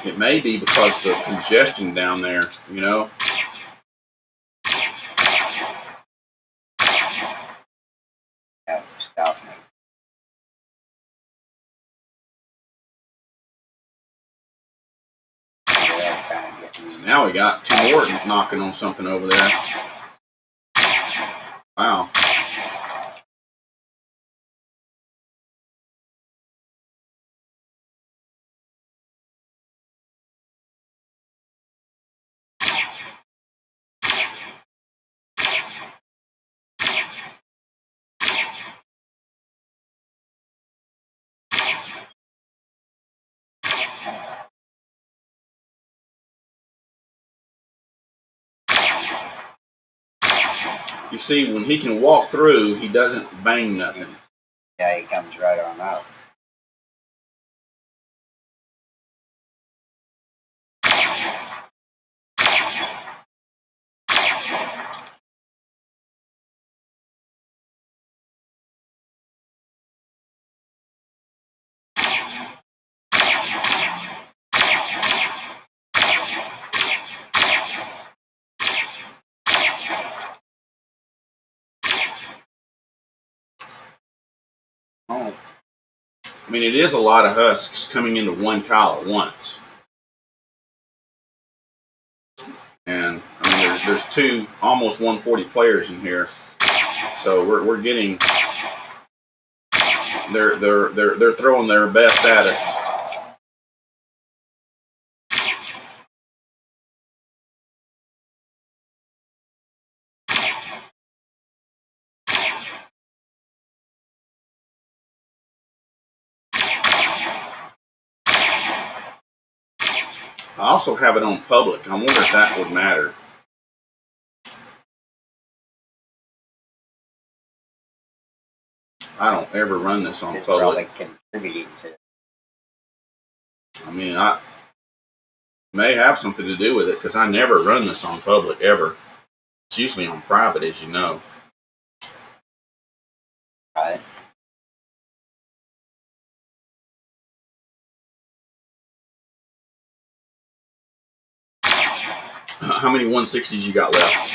It may be because of the congestion down there, you know. Stop me. Now we got two more knocking on something over there. Wow. You see, when he can walk through, he doesn't bang nothing. Yeah, he comes right on out. Oh. I mean, it is a lot of husks coming into one tile at once. And I mean, there's two almost 140 players in here, so we're getting they're throwing their best at us. I also have it on public. I wonder if that would matter. I don't ever run this on It's public. probably contributing to. I mean, I may have something to do with it because I never run this on public ever. It's usually on private, as you know. Right. How many 160s you got left?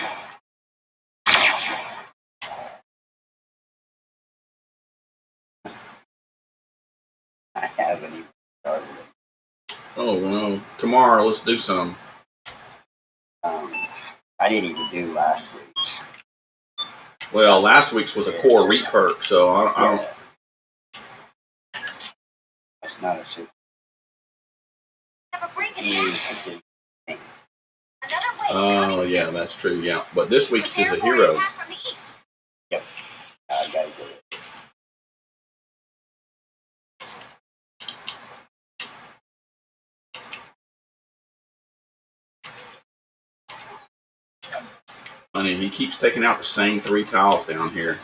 I haven't even started it. Oh no! Tomorrow, let's do some. I didn't even do last week's. Well, last week's was a core reperk, so I don't. That's not a super. Have a break in Use action. the thing. Another wave Oh coming yeah, soon. that's true. Yeah, but this week's is Prepare a for an hero. attack from the east. Yep. I gotta get it. Funny, he keeps taking out the same 3 tiles down here.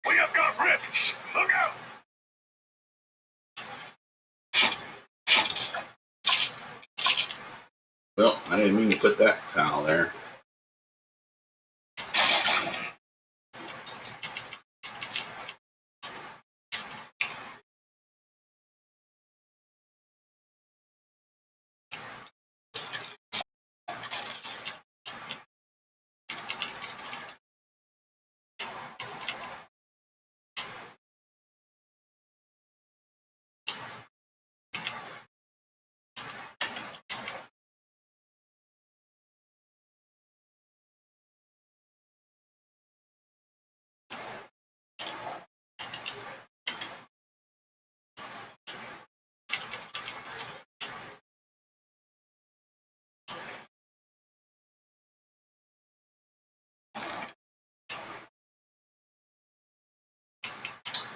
We have got rifts. Look out! Well, I didn't mean to put that tile there.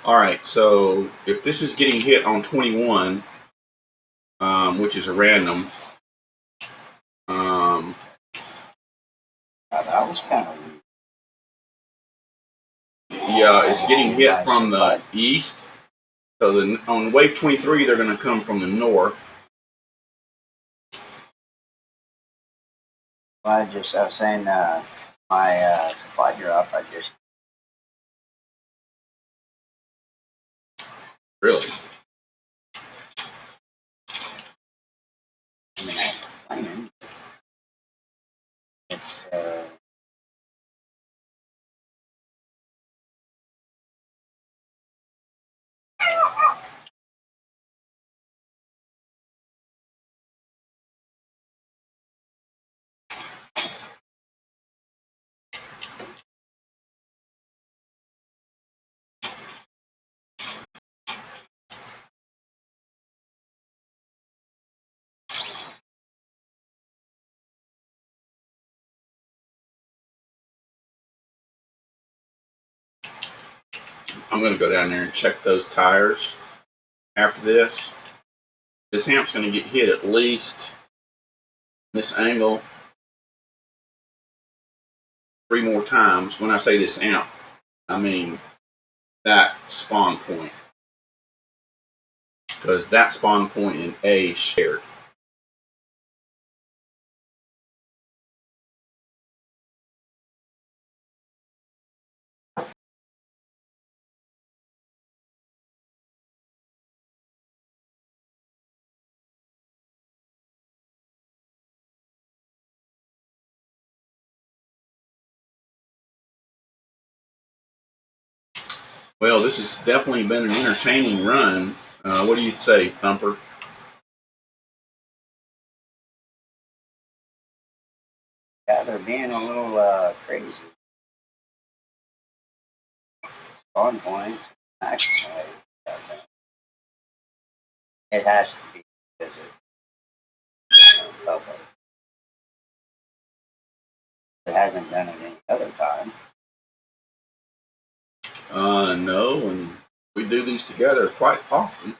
All right, so if this is getting hit on 21, which is a random, That was kind of weird. yeah, it's getting hit from the east. So on wave 23, they're going to come from the north. I was saying, my supply drop, I just. Really? I mean, I complaining. It's, I'm going to go down there and check those tires after this. This amp's going to get hit at least this angle 3 more times. When I say this amp, I mean that spawn point. Because that spawn point in A is shared. Well, this has definitely been an entertaining run. What do you say, Thumper? Yeah, they're being a little crazy. On point. Actually, it has to be because it's public. It hasn't done it any other time. No, and we do these together quite often.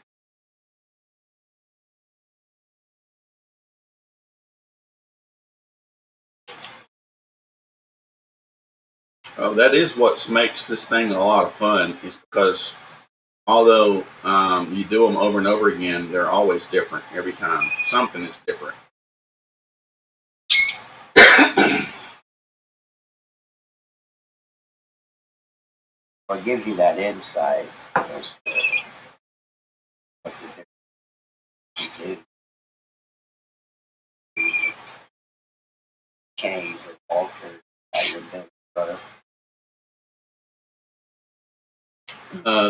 That is what makes this thing a lot of fun, is because although you do them over and over again, they're always different every time. Something is different. What gives you that insight is what the difference do. Change or alter how you're built better.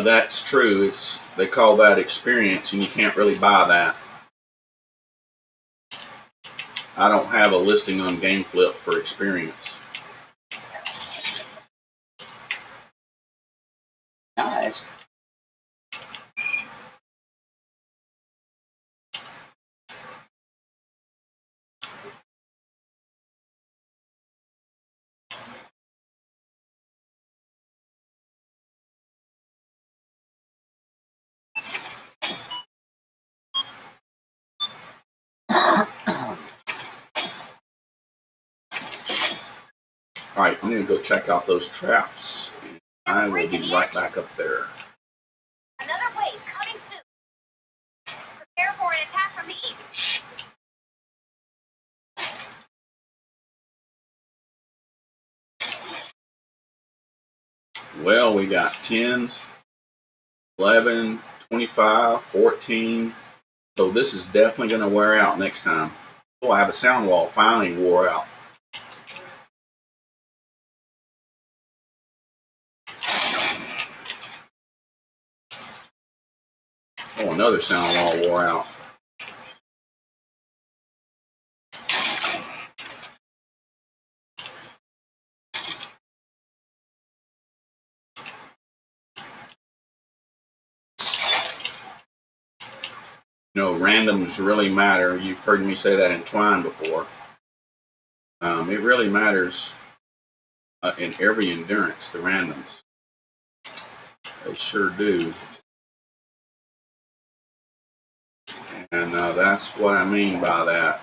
That's true. They call that experience, and you can't really buy that. I don't have a listing on GameFlip for experience. Nice. All right, I'm going to go check out those traps. I will be right back up there. Another wave coming soon. Prepare for an attack from the east. Well, we got 10, 11, 25, 14. So this is definitely going to wear out next time. Oh, I have a sound wall finally wore out. Oh, another sound wall wore out. You know, randoms really matter. You've heard me say that in Twine before. It really matters in every endurance, the randoms. They sure do. And that's what I mean by that.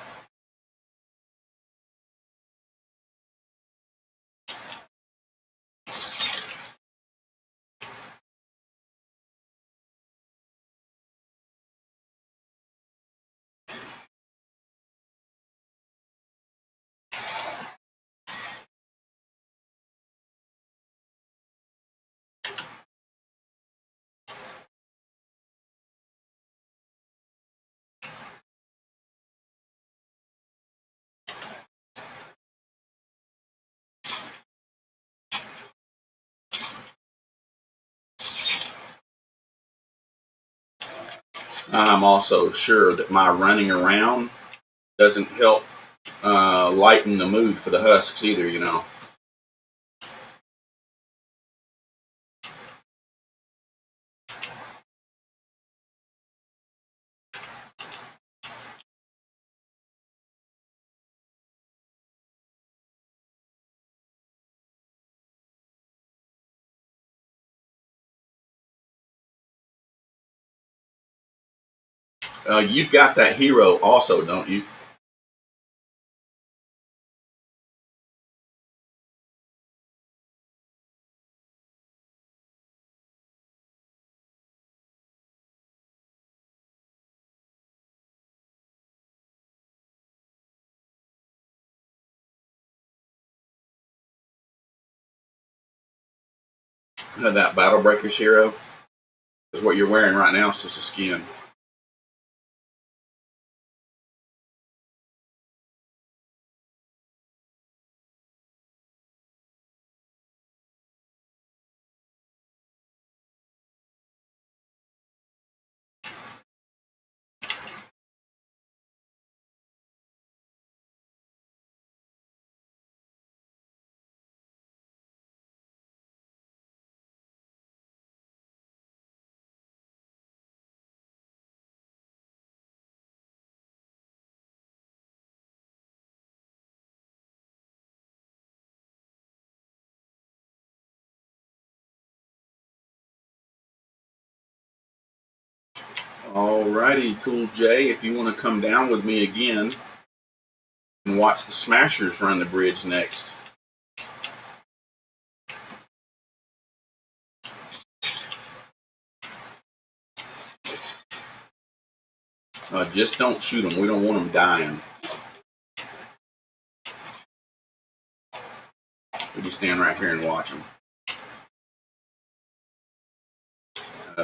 I'm also sure that my running around doesn't help lighten the mood for the Husks either, you know. You've got that hero also, don't you? That Battle Breakers hero is what you're wearing right now. It's just a skin. Alrighty, Cool J, if you want to come down with me again and watch the Smashers run the bridge next. Just don't shoot them. We don't want them dying. We just stand right here and watch them.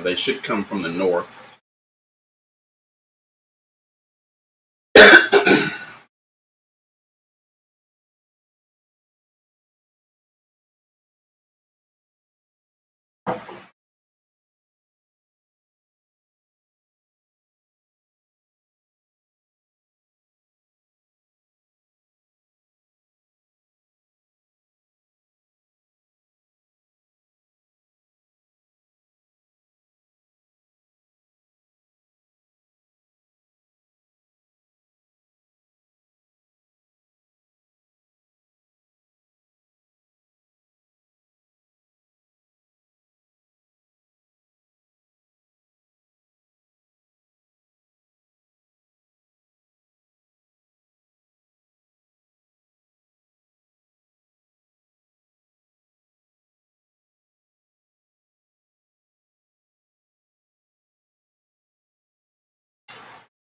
They should come from the north.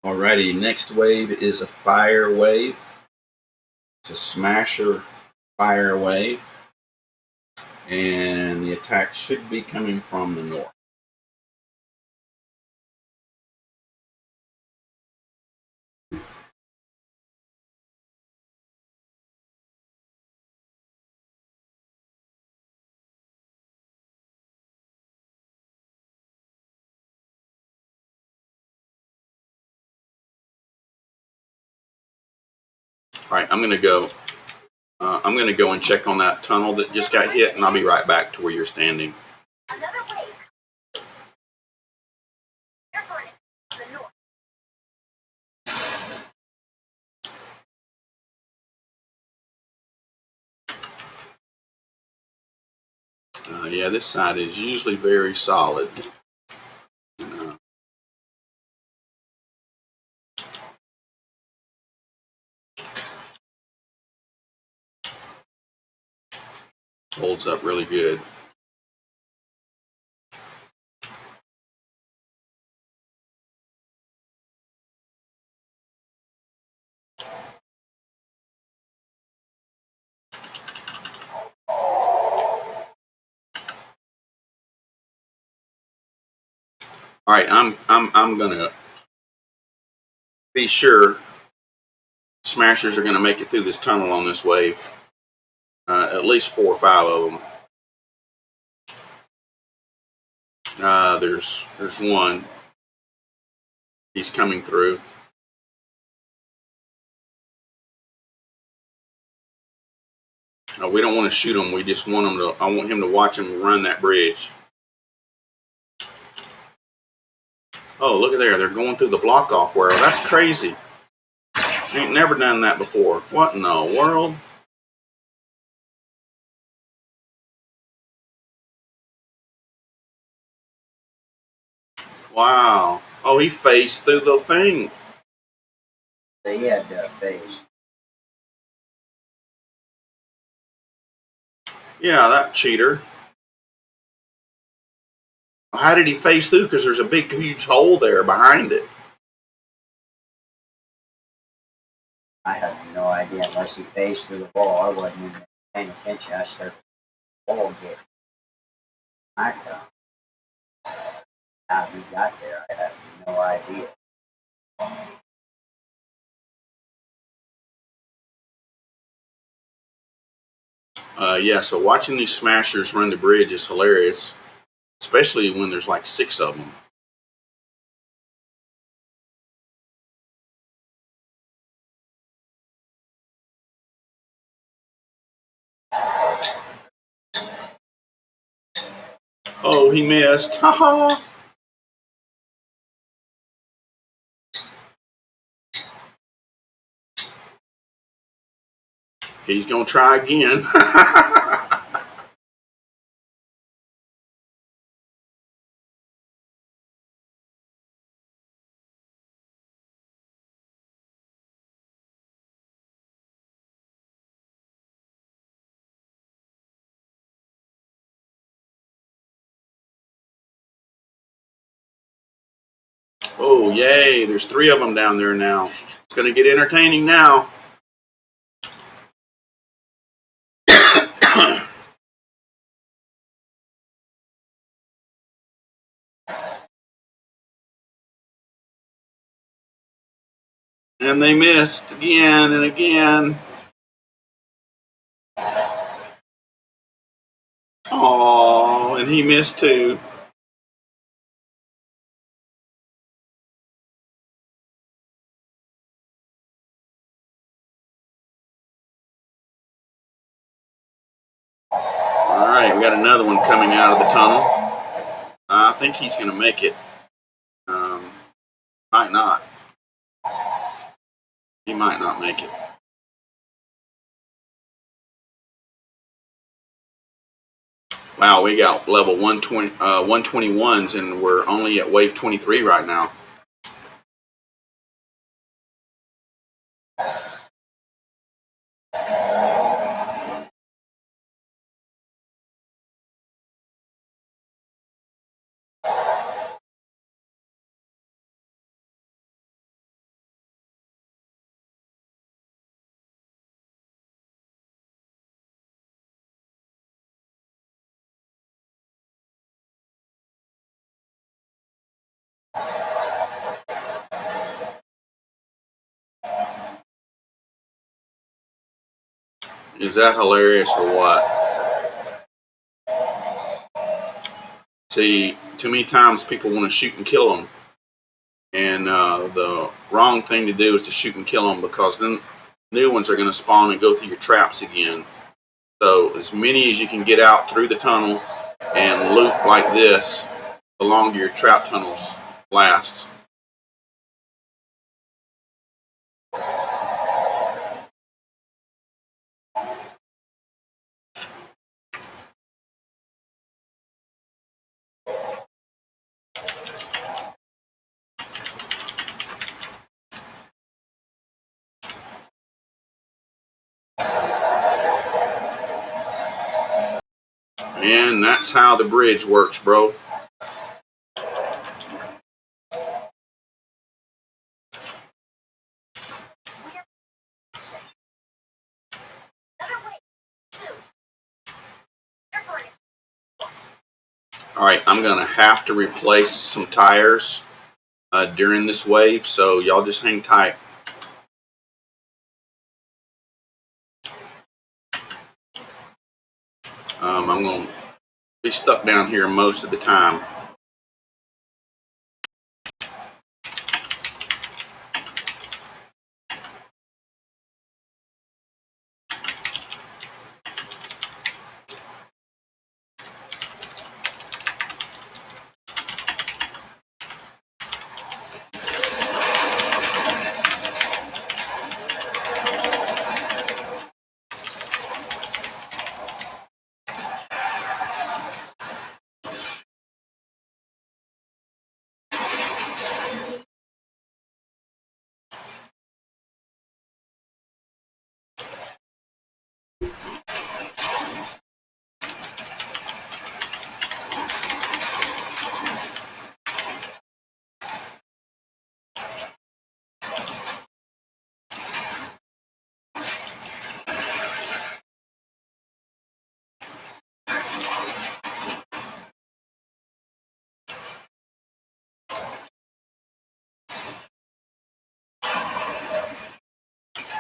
Alrighty, next wave is a fire wave. It's a smasher fire wave. And the attack should be coming from the north. Alright, I'm going to go. I'm going to go and check on that tunnel that just got hit, and I'll be right back to where you're standing. Another wave. Therefore, it's the north. Yeah, this side is usually very solid. Holds up really good. All right, I'm gonna be sure smashers are gonna make it through this tunnel on this wave. At least 4 or 5 of them. There's one. He's coming through. We don't want to shoot him. We just want him to. I want him to watch him run that bridge. Oh, look at there. They're going through the block off where. That's crazy. Ain't never done that before. What in the world? Wow. Oh, he phased through the thing. So he had phase. Yeah, that cheater. How did he phase through? Because there's a big, huge hole there behind it. I have no idea unless he phased through the wall. I wasn't even paying attention. I started the wall getting knocked down. How he got there, I have no idea. Yeah, so watching these smashers run the bridge is hilarious, especially when there's like 6 of them. Oh, he missed. Haha. He's going to try again. Oh, yay. There's 3 of them down there now. It's going to get entertaining now. And they missed again and again. Oh, and he missed too. All right, we got another one coming out of the tunnel. I think he's going to make it. Might not. He might not make it. Wow, we got level 120, 121s, and we're only at wave 23 right now. Is that hilarious or what? See, too many times people want to shoot and kill them. And the wrong thing to do is to shoot and kill them, because then new ones are going to spawn and go through your traps again. So as many as you can get out through the tunnel and loop like this, the longer your trap tunnels last. And that's how the bridge works, bro. Alright, I'm going to have to replace some tires during this wave, so y'all just hang tight. I'm going to be stuck down here most of the time.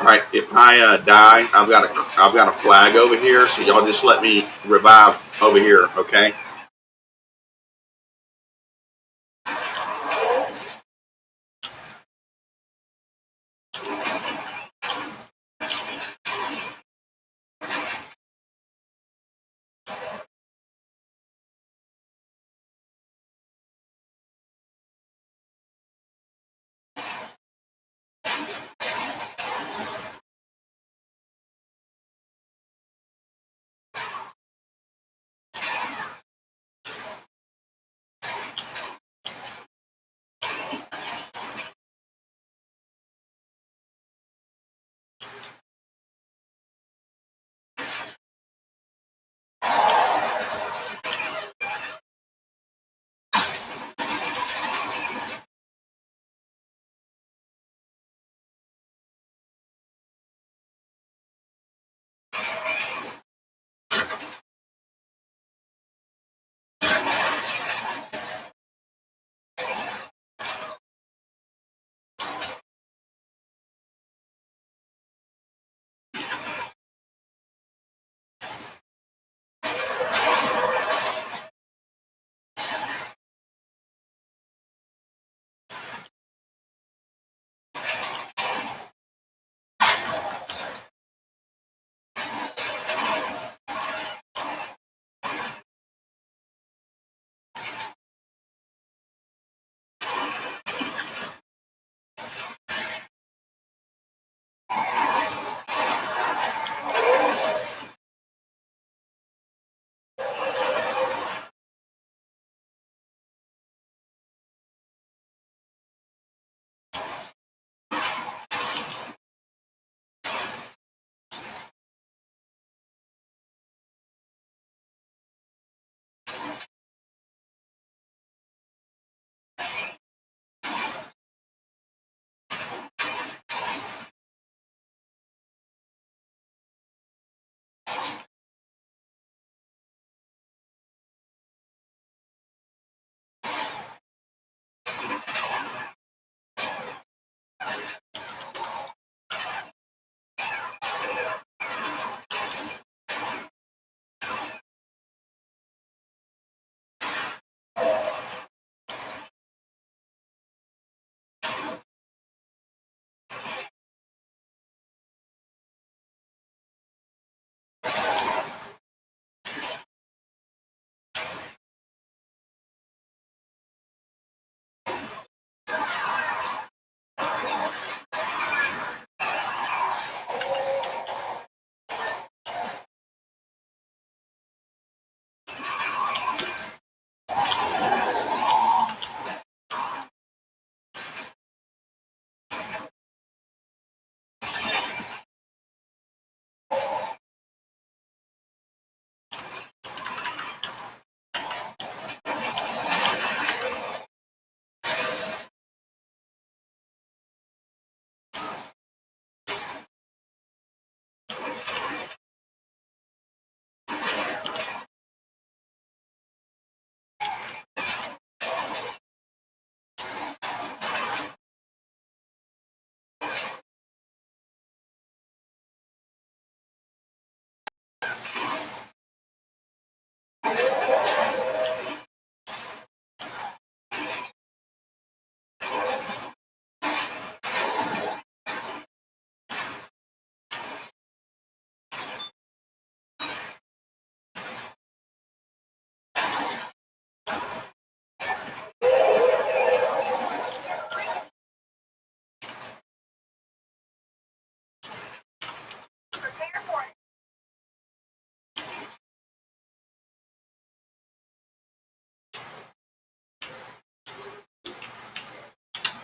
All right, if I die, I've got a flag over here, so y'all just let me revive over here, okay?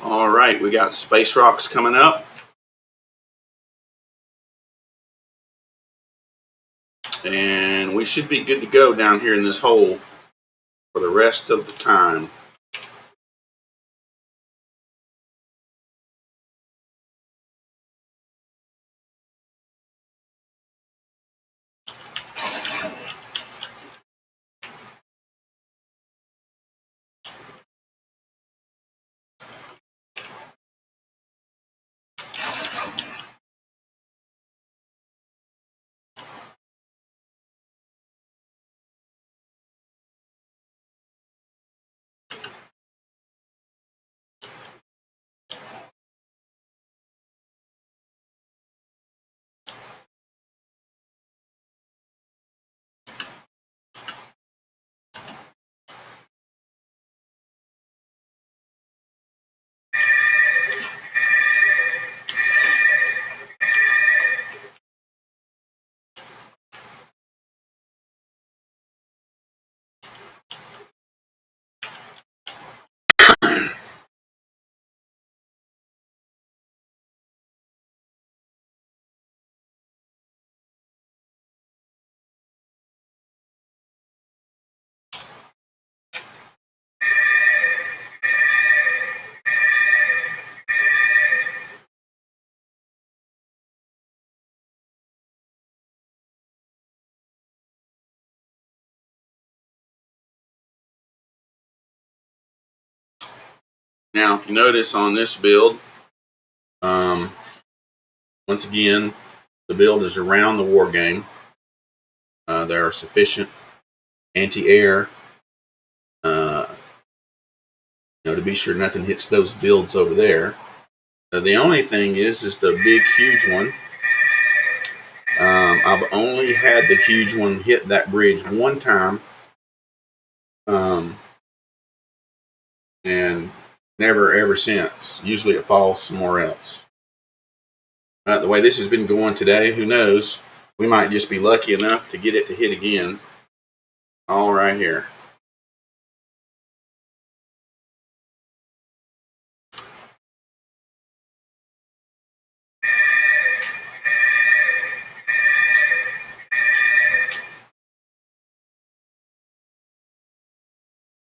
All right, we got space rocks coming up. And we should be good to go down here in this hole for the rest of the time. Now, if you notice on this build, once again, the build is around the war game. There are sufficient anti-air, to be sure nothing hits those builds over there. The only thing is the big, huge one. I've only had the huge one hit that bridge one time, and never ever since. Usually it falls somewhere else. The way this has been going today, who knows? We might just be lucky enough to get it to hit again. All right here.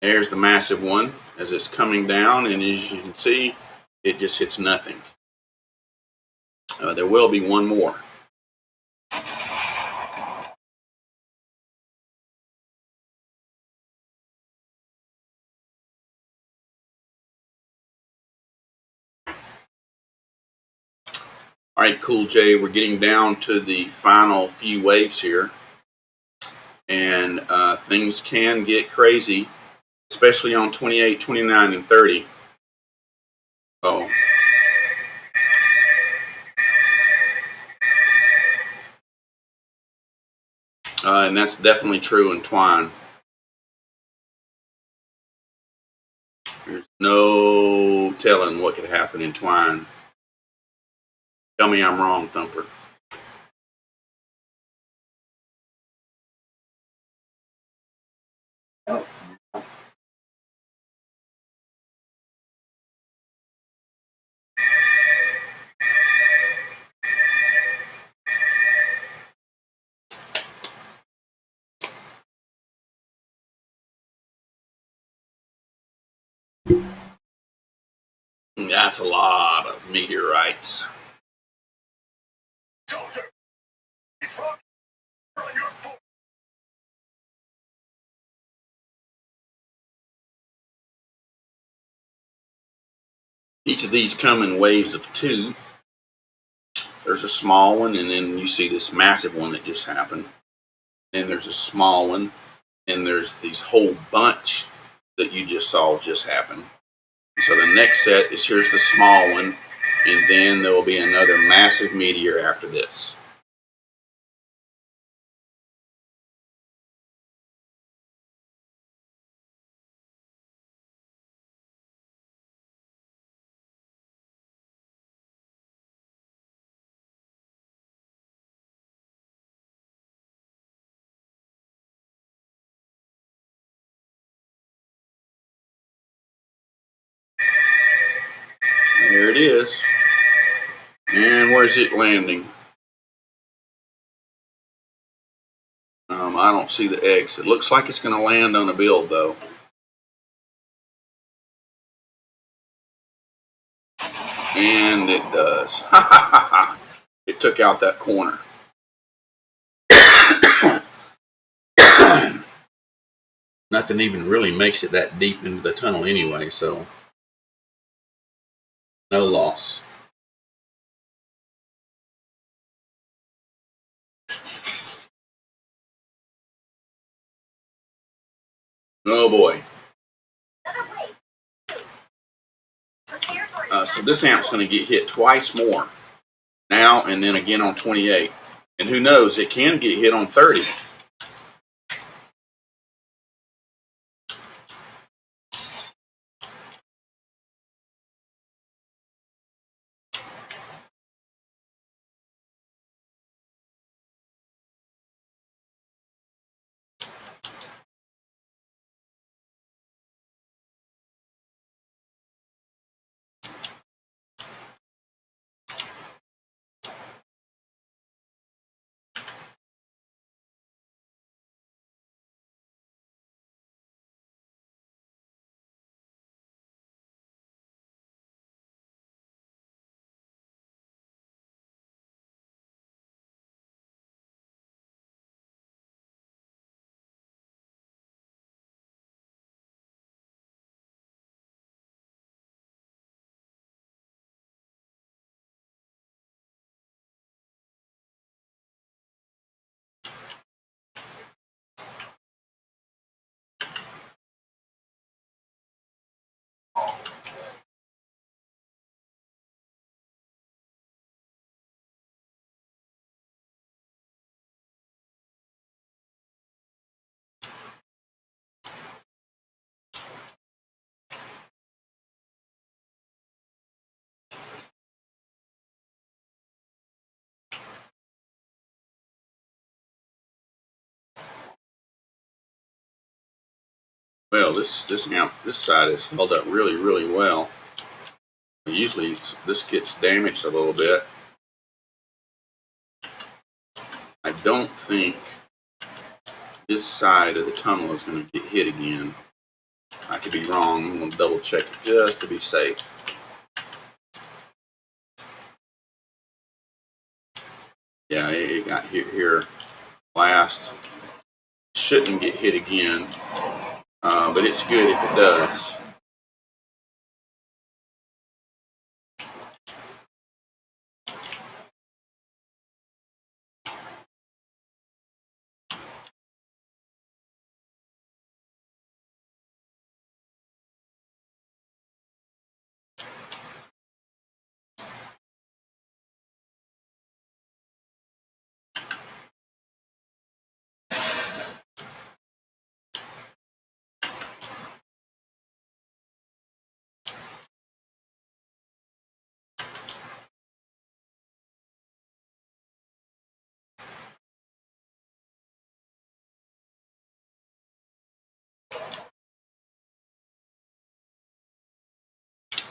There's the massive one as it's coming down, and as you can see, it just hits nothing. There will be one more. All right, Cool J, we're getting down to the final few waves here, and things can get crazy, especially on 28, 29, and 30. Oh. And that's definitely true in Twine. There's no telling what could happen in Twine. Tell me I'm wrong, Thumper. Oh. That's a lot of meteorites. Soldier, he's wrong. On your foot. Each of these come in waves of 2. There's a small one, and then you see this massive one that just happened. Then there's a small one, and there's these whole bunch that you just saw just happen. So the next set is here's the small one, and then there will be another massive meteor after this. it is. And where's it landing? I don't see the X. It looks like it's going to land on a build, though. And it does. It took out that corner. Nothing even really makes it that deep into the tunnel anyway, so no loss. Oh boy. So this amp's going to get hit twice more. Now and then again on 28. And who knows, it can get hit on 30. Well, this side is held up really well. Usually this gets damaged a little bit. I don't think this side of the tunnel is going to get hit again. I could be wrong. I'm going to double check it just to be safe. Yeah, it got hit here last. Shouldn't get hit again, but it's good if it does.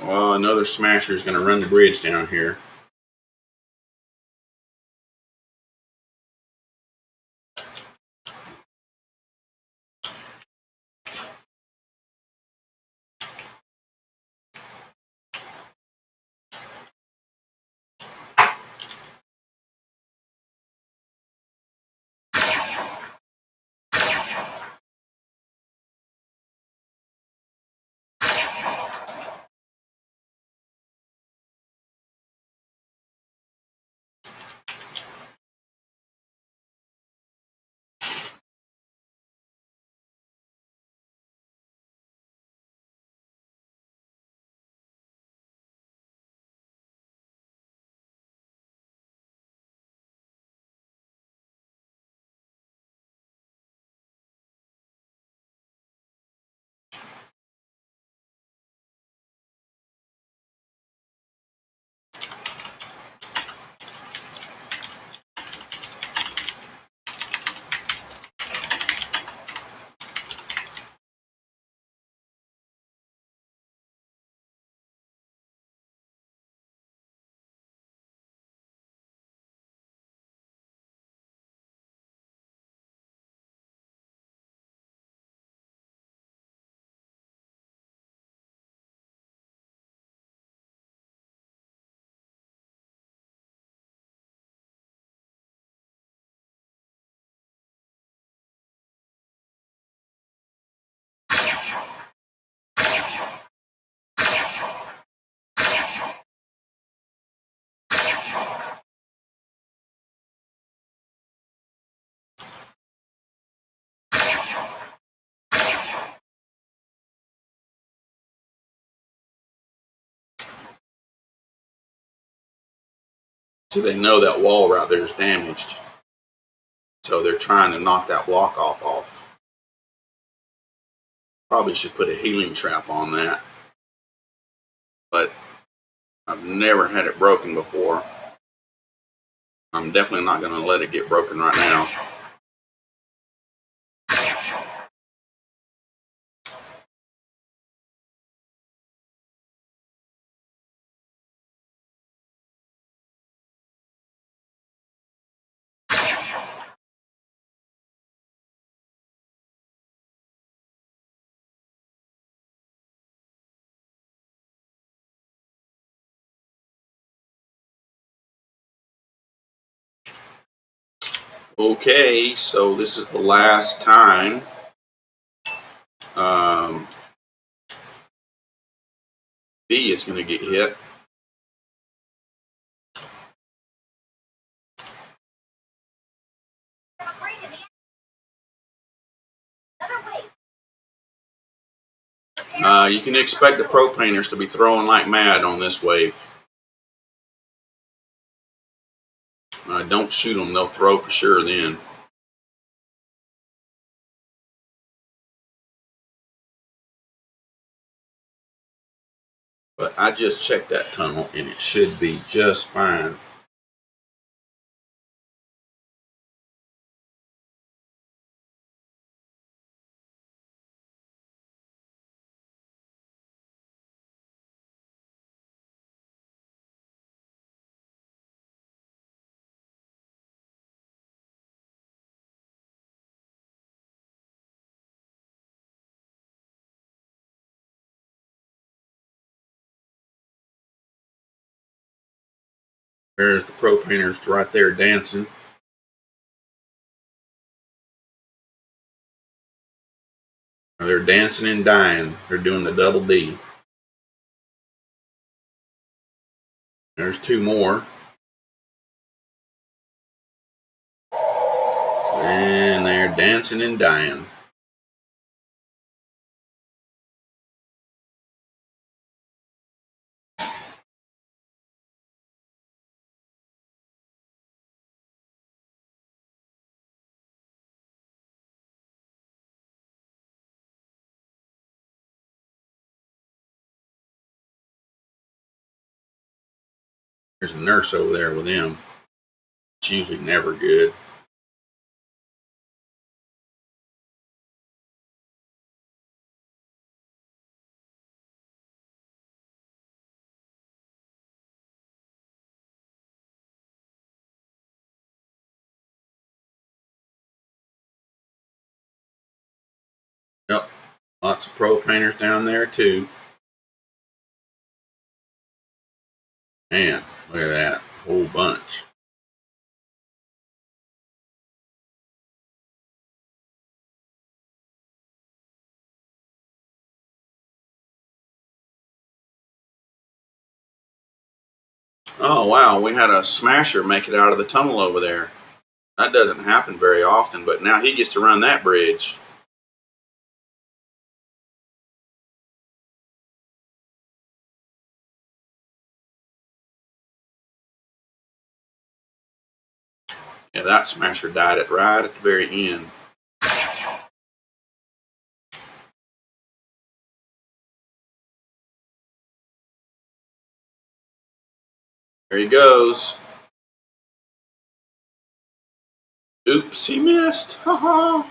Well, another smasher is going to run the bridge down here. So they know that wall right there is damaged. So they're trying to knock that block off. Probably should put a healing trap on that. But I've never had it broken before. I'm definitely not going to let it get broken right now. Okay, so this is the last time. B is going to get hit. You can expect the pro painters to be throwing like mad on this wave. Don't shoot them, they'll throw for sure then. But I just checked that tunnel and it should be just fine. There's the pro painters right there dancing. They're dancing and dying. They're doing the double D. There's two more. And they're dancing and dying. There's a nurse over there with them. It's usually never good. Yep, lots of pro painters down there too. Man, look at that whole bunch. Oh wow, we had a smasher make it out of the tunnel over there. That doesn't happen very often, but now he gets to run that bridge. Yeah, that smasher died right at the very end. There he goes. Oops, he missed. Haha.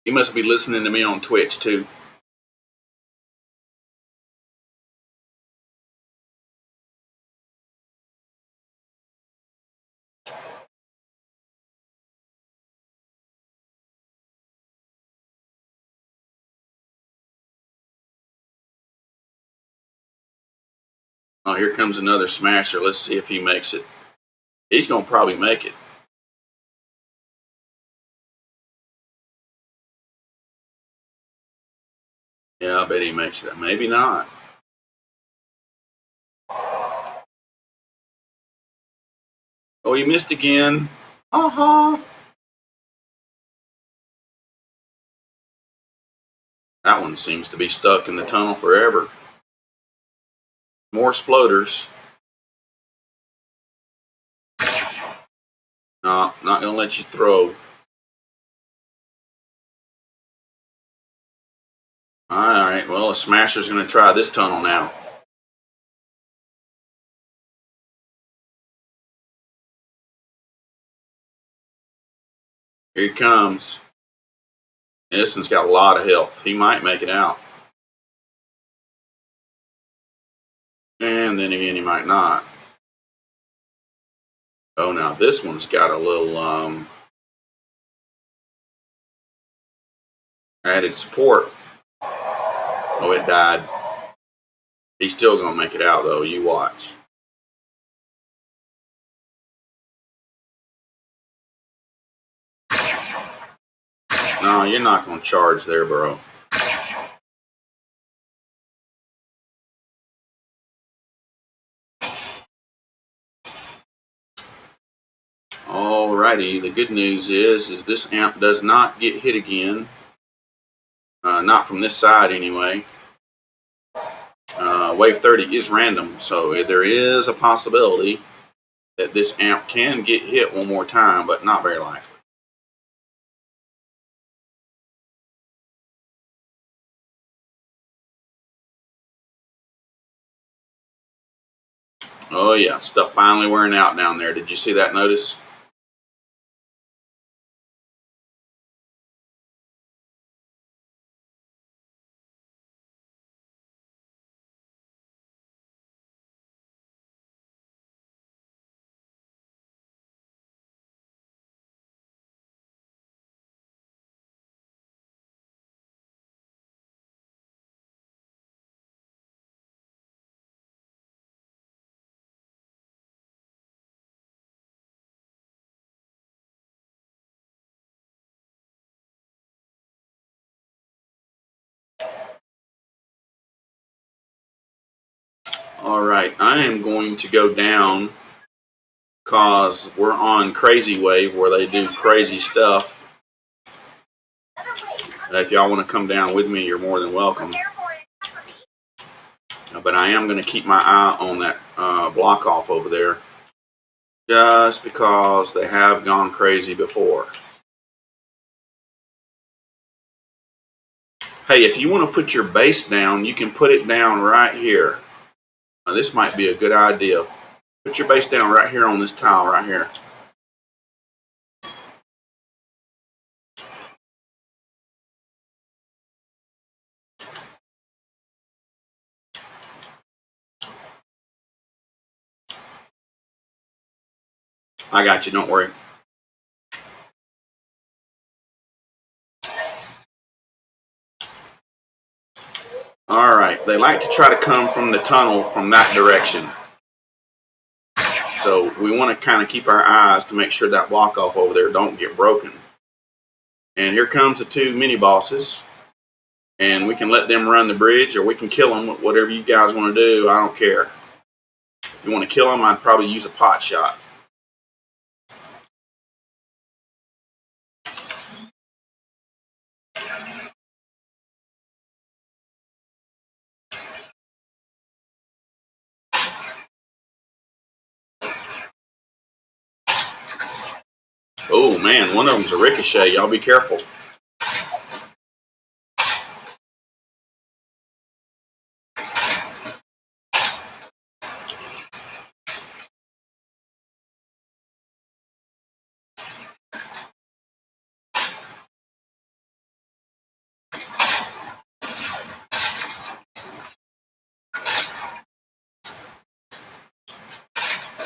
He must be listening to me on Twitch too. Oh, here comes another smasher. Let's see if he makes it. He's going to probably make it. Yeah, I bet he makes it. Maybe not. Oh, he missed again. Aha! That one seems to be stuck in the tunnel forever. More sploders. No, not gonna let you throw. Alright, well, a smasher's gonna try this tunnel now. Here he comes. And this one's got a lot of health. He might make it out. And then again, he might not. Oh, now this one's got a little added support. Oh, it died. He's still gonna make it out, though. You watch. No, you're not gonna charge there, bro. Alrighty, the good news is this amp does not get hit again. Not from this side, anyway. Wave 30 is random, so there is a possibility that this amp can get hit one more time, but not very likely. Oh yeah, stuff finally wearing out down there. Did you see that notice? Alright, I am going to go down because we're on Crazy Wave where they do crazy stuff. If y'all want to come down with me, you're more than welcome. But I am going to keep my eye on that block off over there, just because they have gone crazy before. Hey, if you want to put your base down, you can put it down right here. Now, this might be a good idea. Put your base down right here on this tile right here. I got you, don't worry. Alright, they like to try to come from the tunnel from that direction. So we want to kind of keep our eyes to make sure that block off over there don't get broken. And here comes the two mini bosses. And we can let them run the bridge, or we can kill them, whatever you guys want to do. I don't care. If you want to kill them, I'd probably use a pot shot. Oh man, one of them's a ricochet. Y'all be careful.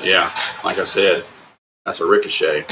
Yeah, like I said, that's a ricochet.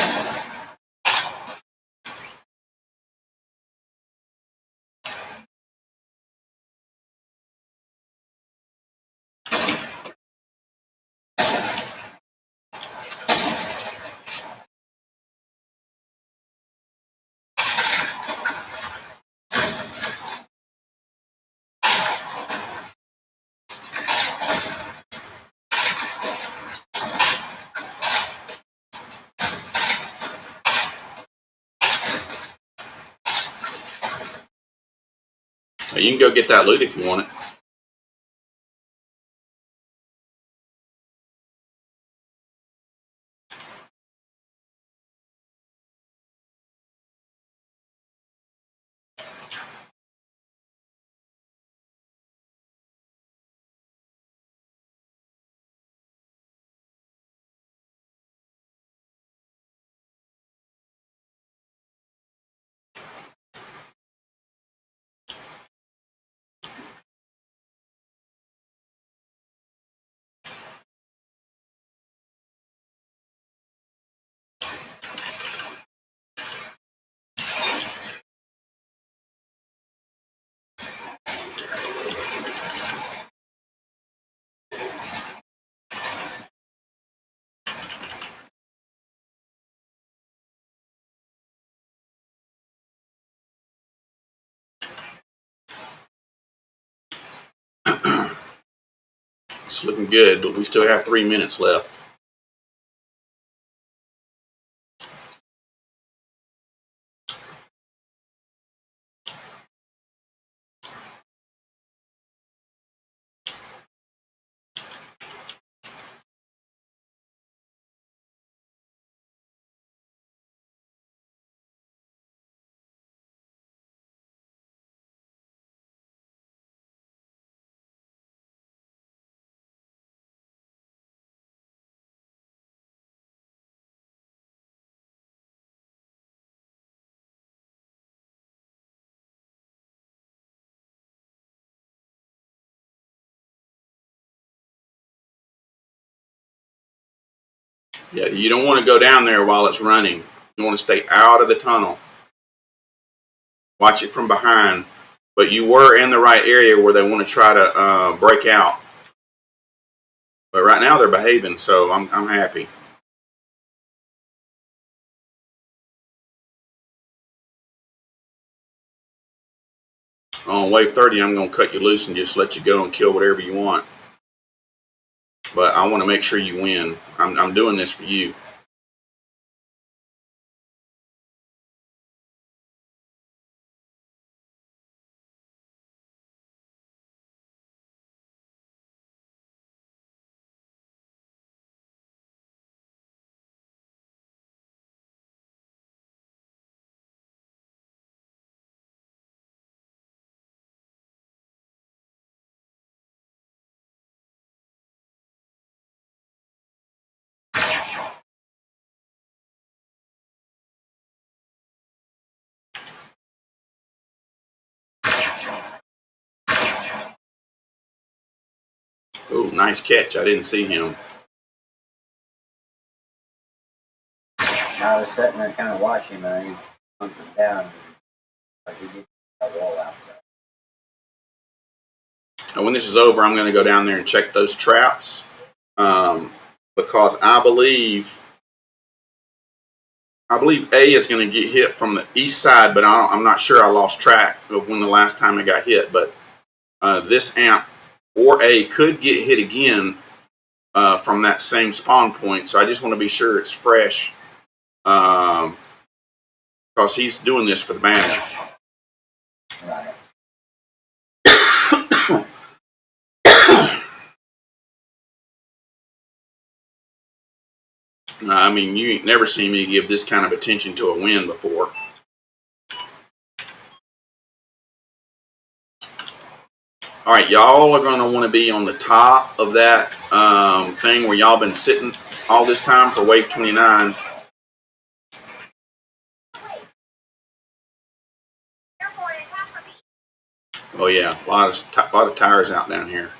You can go get that loot if you want it. It's looking good, but we still have 3 minutes left. Yeah, you don't want to go down there while it's running. You want to stay out of the tunnel. Watch it from behind. But you were in the right area where they want to try to break out. But right now they're behaving, so I'm happy. On wave 30, I'm going to cut you loose and just let you go and kill whatever you want. But I want to make sure you win. I'm doing this for you. Oh, nice catch. I didn't see him. I was sitting there kind of watching him, and he jumped him down. But he did a roll out there. And when this is over, I'm going to go down there and check those traps. Because I believe A is going to get hit from the east side, but I'm not sure. I lost track of when the last time it got hit. But this amp or A could get hit again from that same spawn point. So I just want to be sure it's fresh because he's doing this for the banner. Right. I mean, you ain't never seen me give this kind of attention to a win before. All right, y'all are going to want to be on the top of that thing where y'all been sitting all this time for wave 29. Oh yeah, a lot of tires out down here.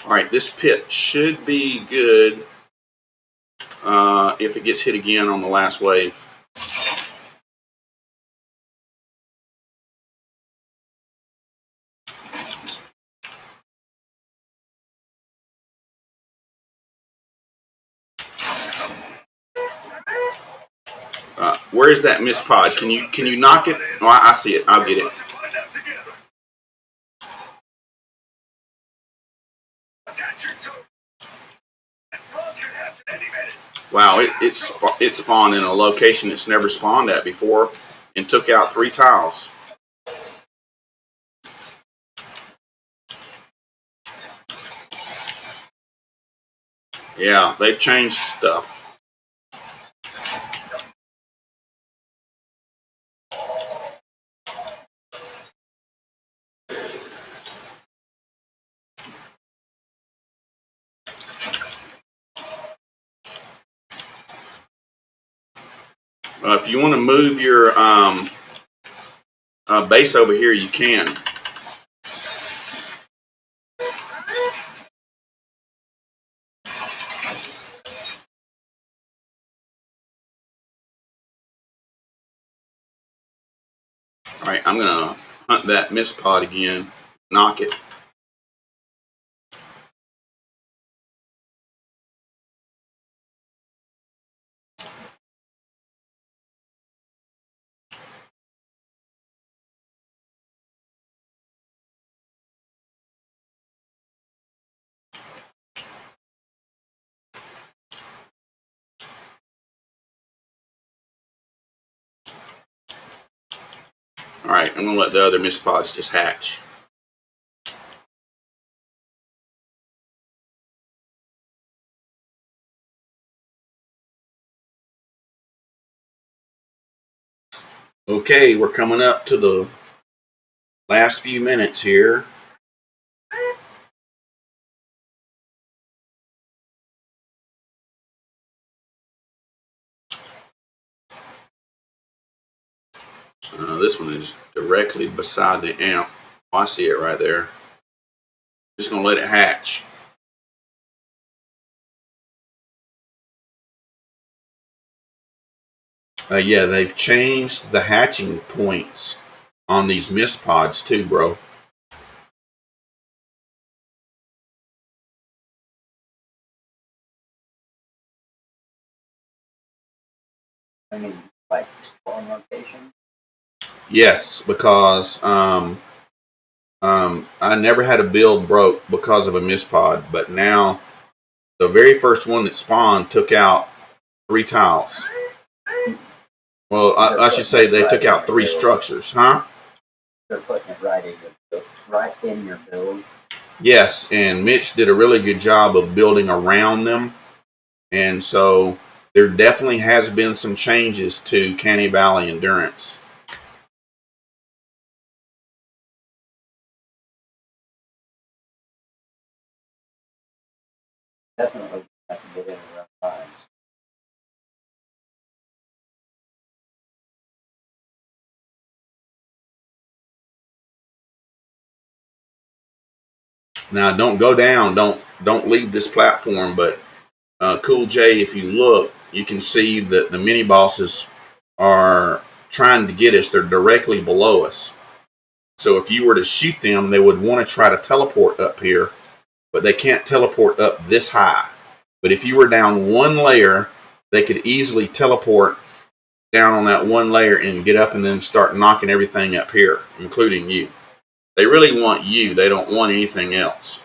All right, this pit should be good if it gets hit again on the last wave. Where is that mist pod? Can you knock it? Oh, I see it. I'll get it. Wow, it spawned in a location it's never spawned at before and took out 3 tiles. Yeah, they've changed stuff. If you want to move your base over here, you can. All right, I'm going to hunt that mist pod again, knock it. All right, I'm going to let the other mist pods just hatch. Okay, we're coming up to the last few minutes here. This one is directly beside the amp. Oh, I see it right there. Just going to let it hatch. Yeah, they've changed the hatching points on these mist pods too, bro. I mean, like spawn location. Yes, because I never had a build broke because of a mist pod, but now the very first one that spawned took out 3 tiles. Well, I should say they took out 3 structures, huh? They're putting it right in your build. Yes, and Mitch did a really good job of building around them, and so there definitely has been some changes to Canny Valley Endurance. Definitely have to get in around times. Now, don't go down. Don't leave this platform. But Cool J, if you look, you can see that the mini bosses are trying to get us. They're directly below us. So if you were to shoot them, they would want to try to teleport up here, but they can't teleport up this high. But if you were down 1 layer, they could easily teleport down on that 1 layer and get up and then start knocking everything up here, including you. They really want you. They don't want anything else.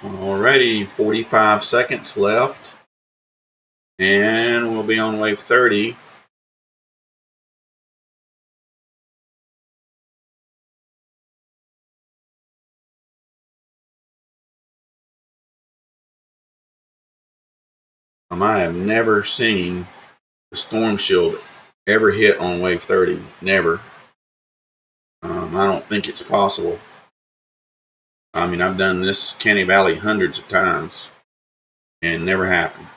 Alrighty, 45 seconds left. And we'll be on wave 30. I have never seen the storm shield ever hit on wave 30. Never. I don't think it's possible. I mean, I've done this Canny Valley hundreds of times and never happened.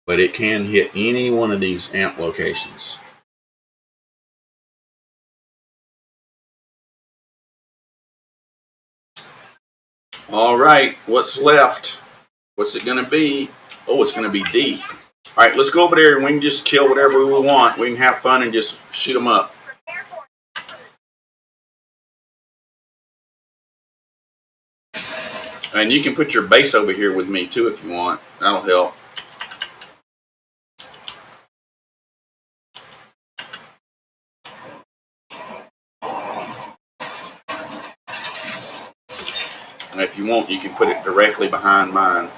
But it can hit any one of these amp locations. All right, what's left? What's it going to be? Oh, it's going to be deep. All right, let's go over there and we can just kill whatever we want. We can have fun and just shoot them up. And you can put your base over here with me too if you want. That'll help. And if you want, you can put it directly behind mine.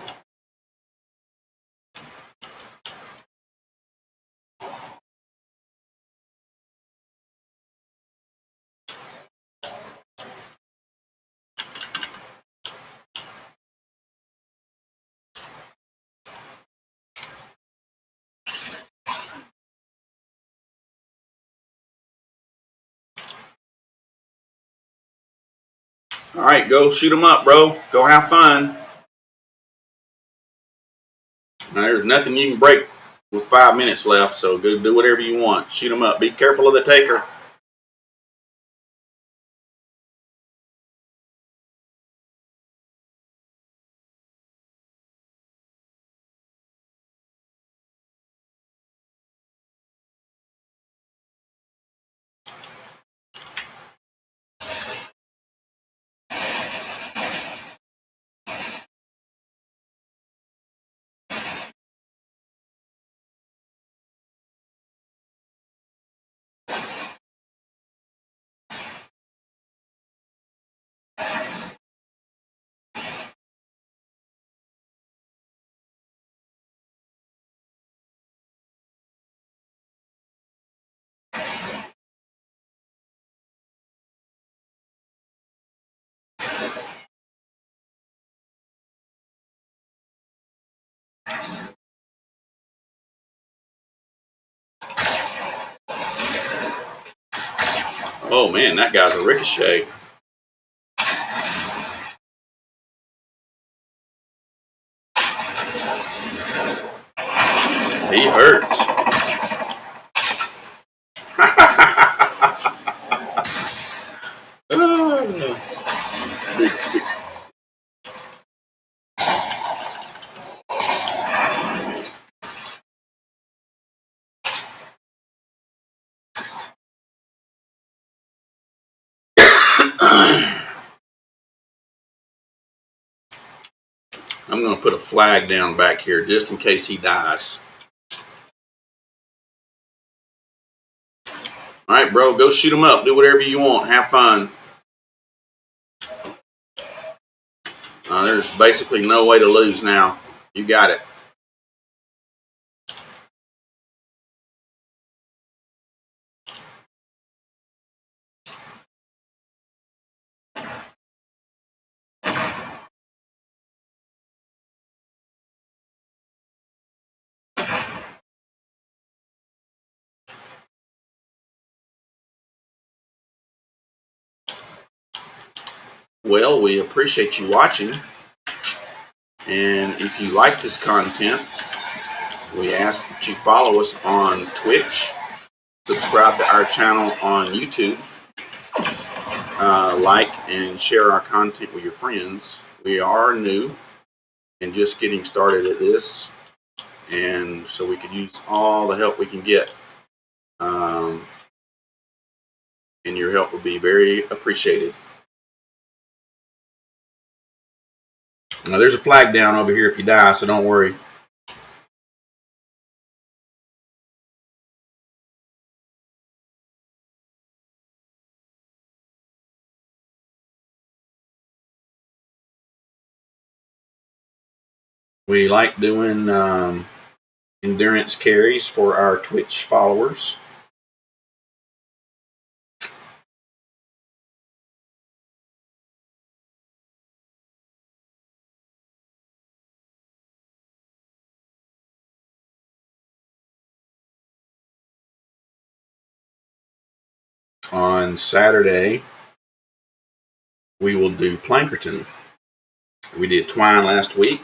All right, go shoot them up, bro. Go have fun. Now, there's nothing you can break with 5 minutes left, so go do whatever you want. Shoot them up. Be careful of the taker. Oh, man, that guy's a ricochet. He hurts. I'm going to put a flag down back here just in case he dies. All right, bro, go shoot him up. Do whatever you want. Have fun. There's basically no way to lose now. You got it. Well, we appreciate you watching. And if you like this content, we ask that you follow us on Twitch, subscribe to our channel on YouTube, like and share our content with your friends. We are new and just getting started at this, and so we could use all the help we can get. And your help would be very appreciated. Now, there's a flag down over here if you die, so don't worry. We like doing endurance carries for our Twitch followers. on Saturday, we will do Plankerton. We did Twine last week.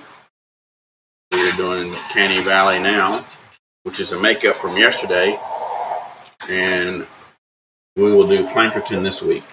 We're doing Canny Valley now, which is a makeup from yesterday. And we will do Plankerton this week.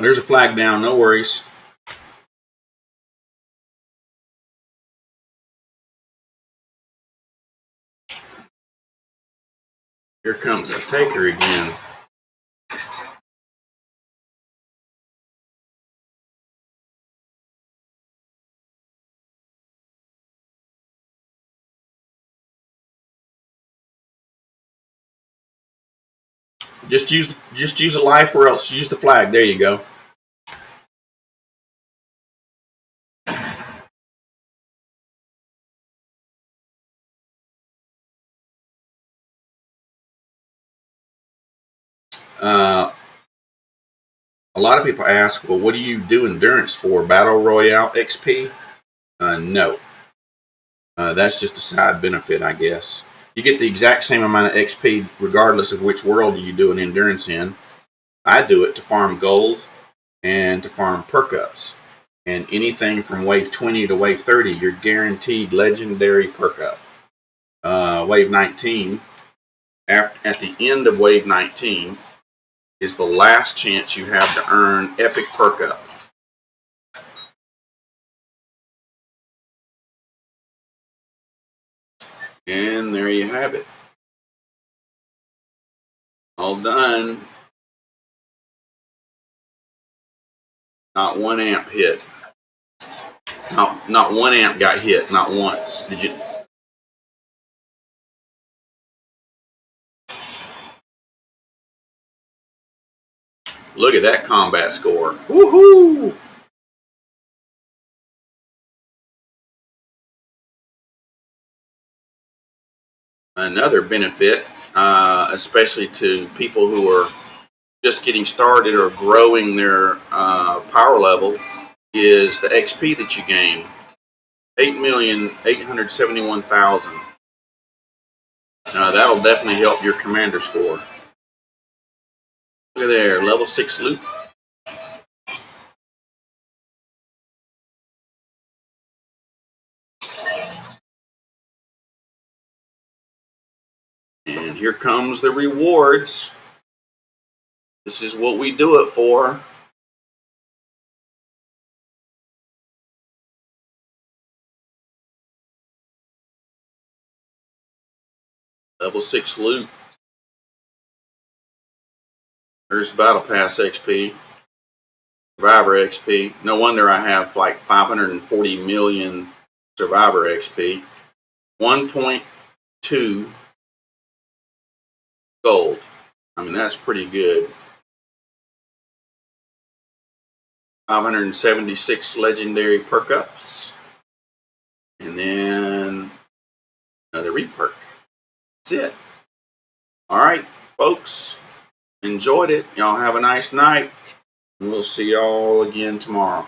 There's a flag down, no worries. Here comes a taker again. Just use a life, or else use the flag. There you go. A lot of people ask, well, what do you do endurance for? Battle Royale XP? No. That's just a side benefit, I guess. You get the exact same amount of XP regardless of which world you do an endurance in. I do it to farm gold and to farm perk ups. And anything from wave 20 to wave 30, you're guaranteed legendary perk up. Wave 19, at the end of wave 19, is the last chance you have to earn epic perk up. And there you have it. All done. Not one amp hit. Not one amp got hit, not once. Did you? Look at that combat score. Woohoo! Another benefit, especially to people who are just getting started or growing their power level, is the XP that you gain. 8,871,000. That'll definitely help your commander score. Look at there, level 6 loot. And here comes the rewards. This is what we do it for. Level 6 loot. There's Battle Pass XP. Survivor XP. No wonder I have like 540 million Survivor XP. 1.2 gold. I mean, that's pretty good. 576 legendary perk ups. And then another reperk. That's it. All right, folks. Enjoyed it. Y'all have a nice night. We'll see y'all again tomorrow.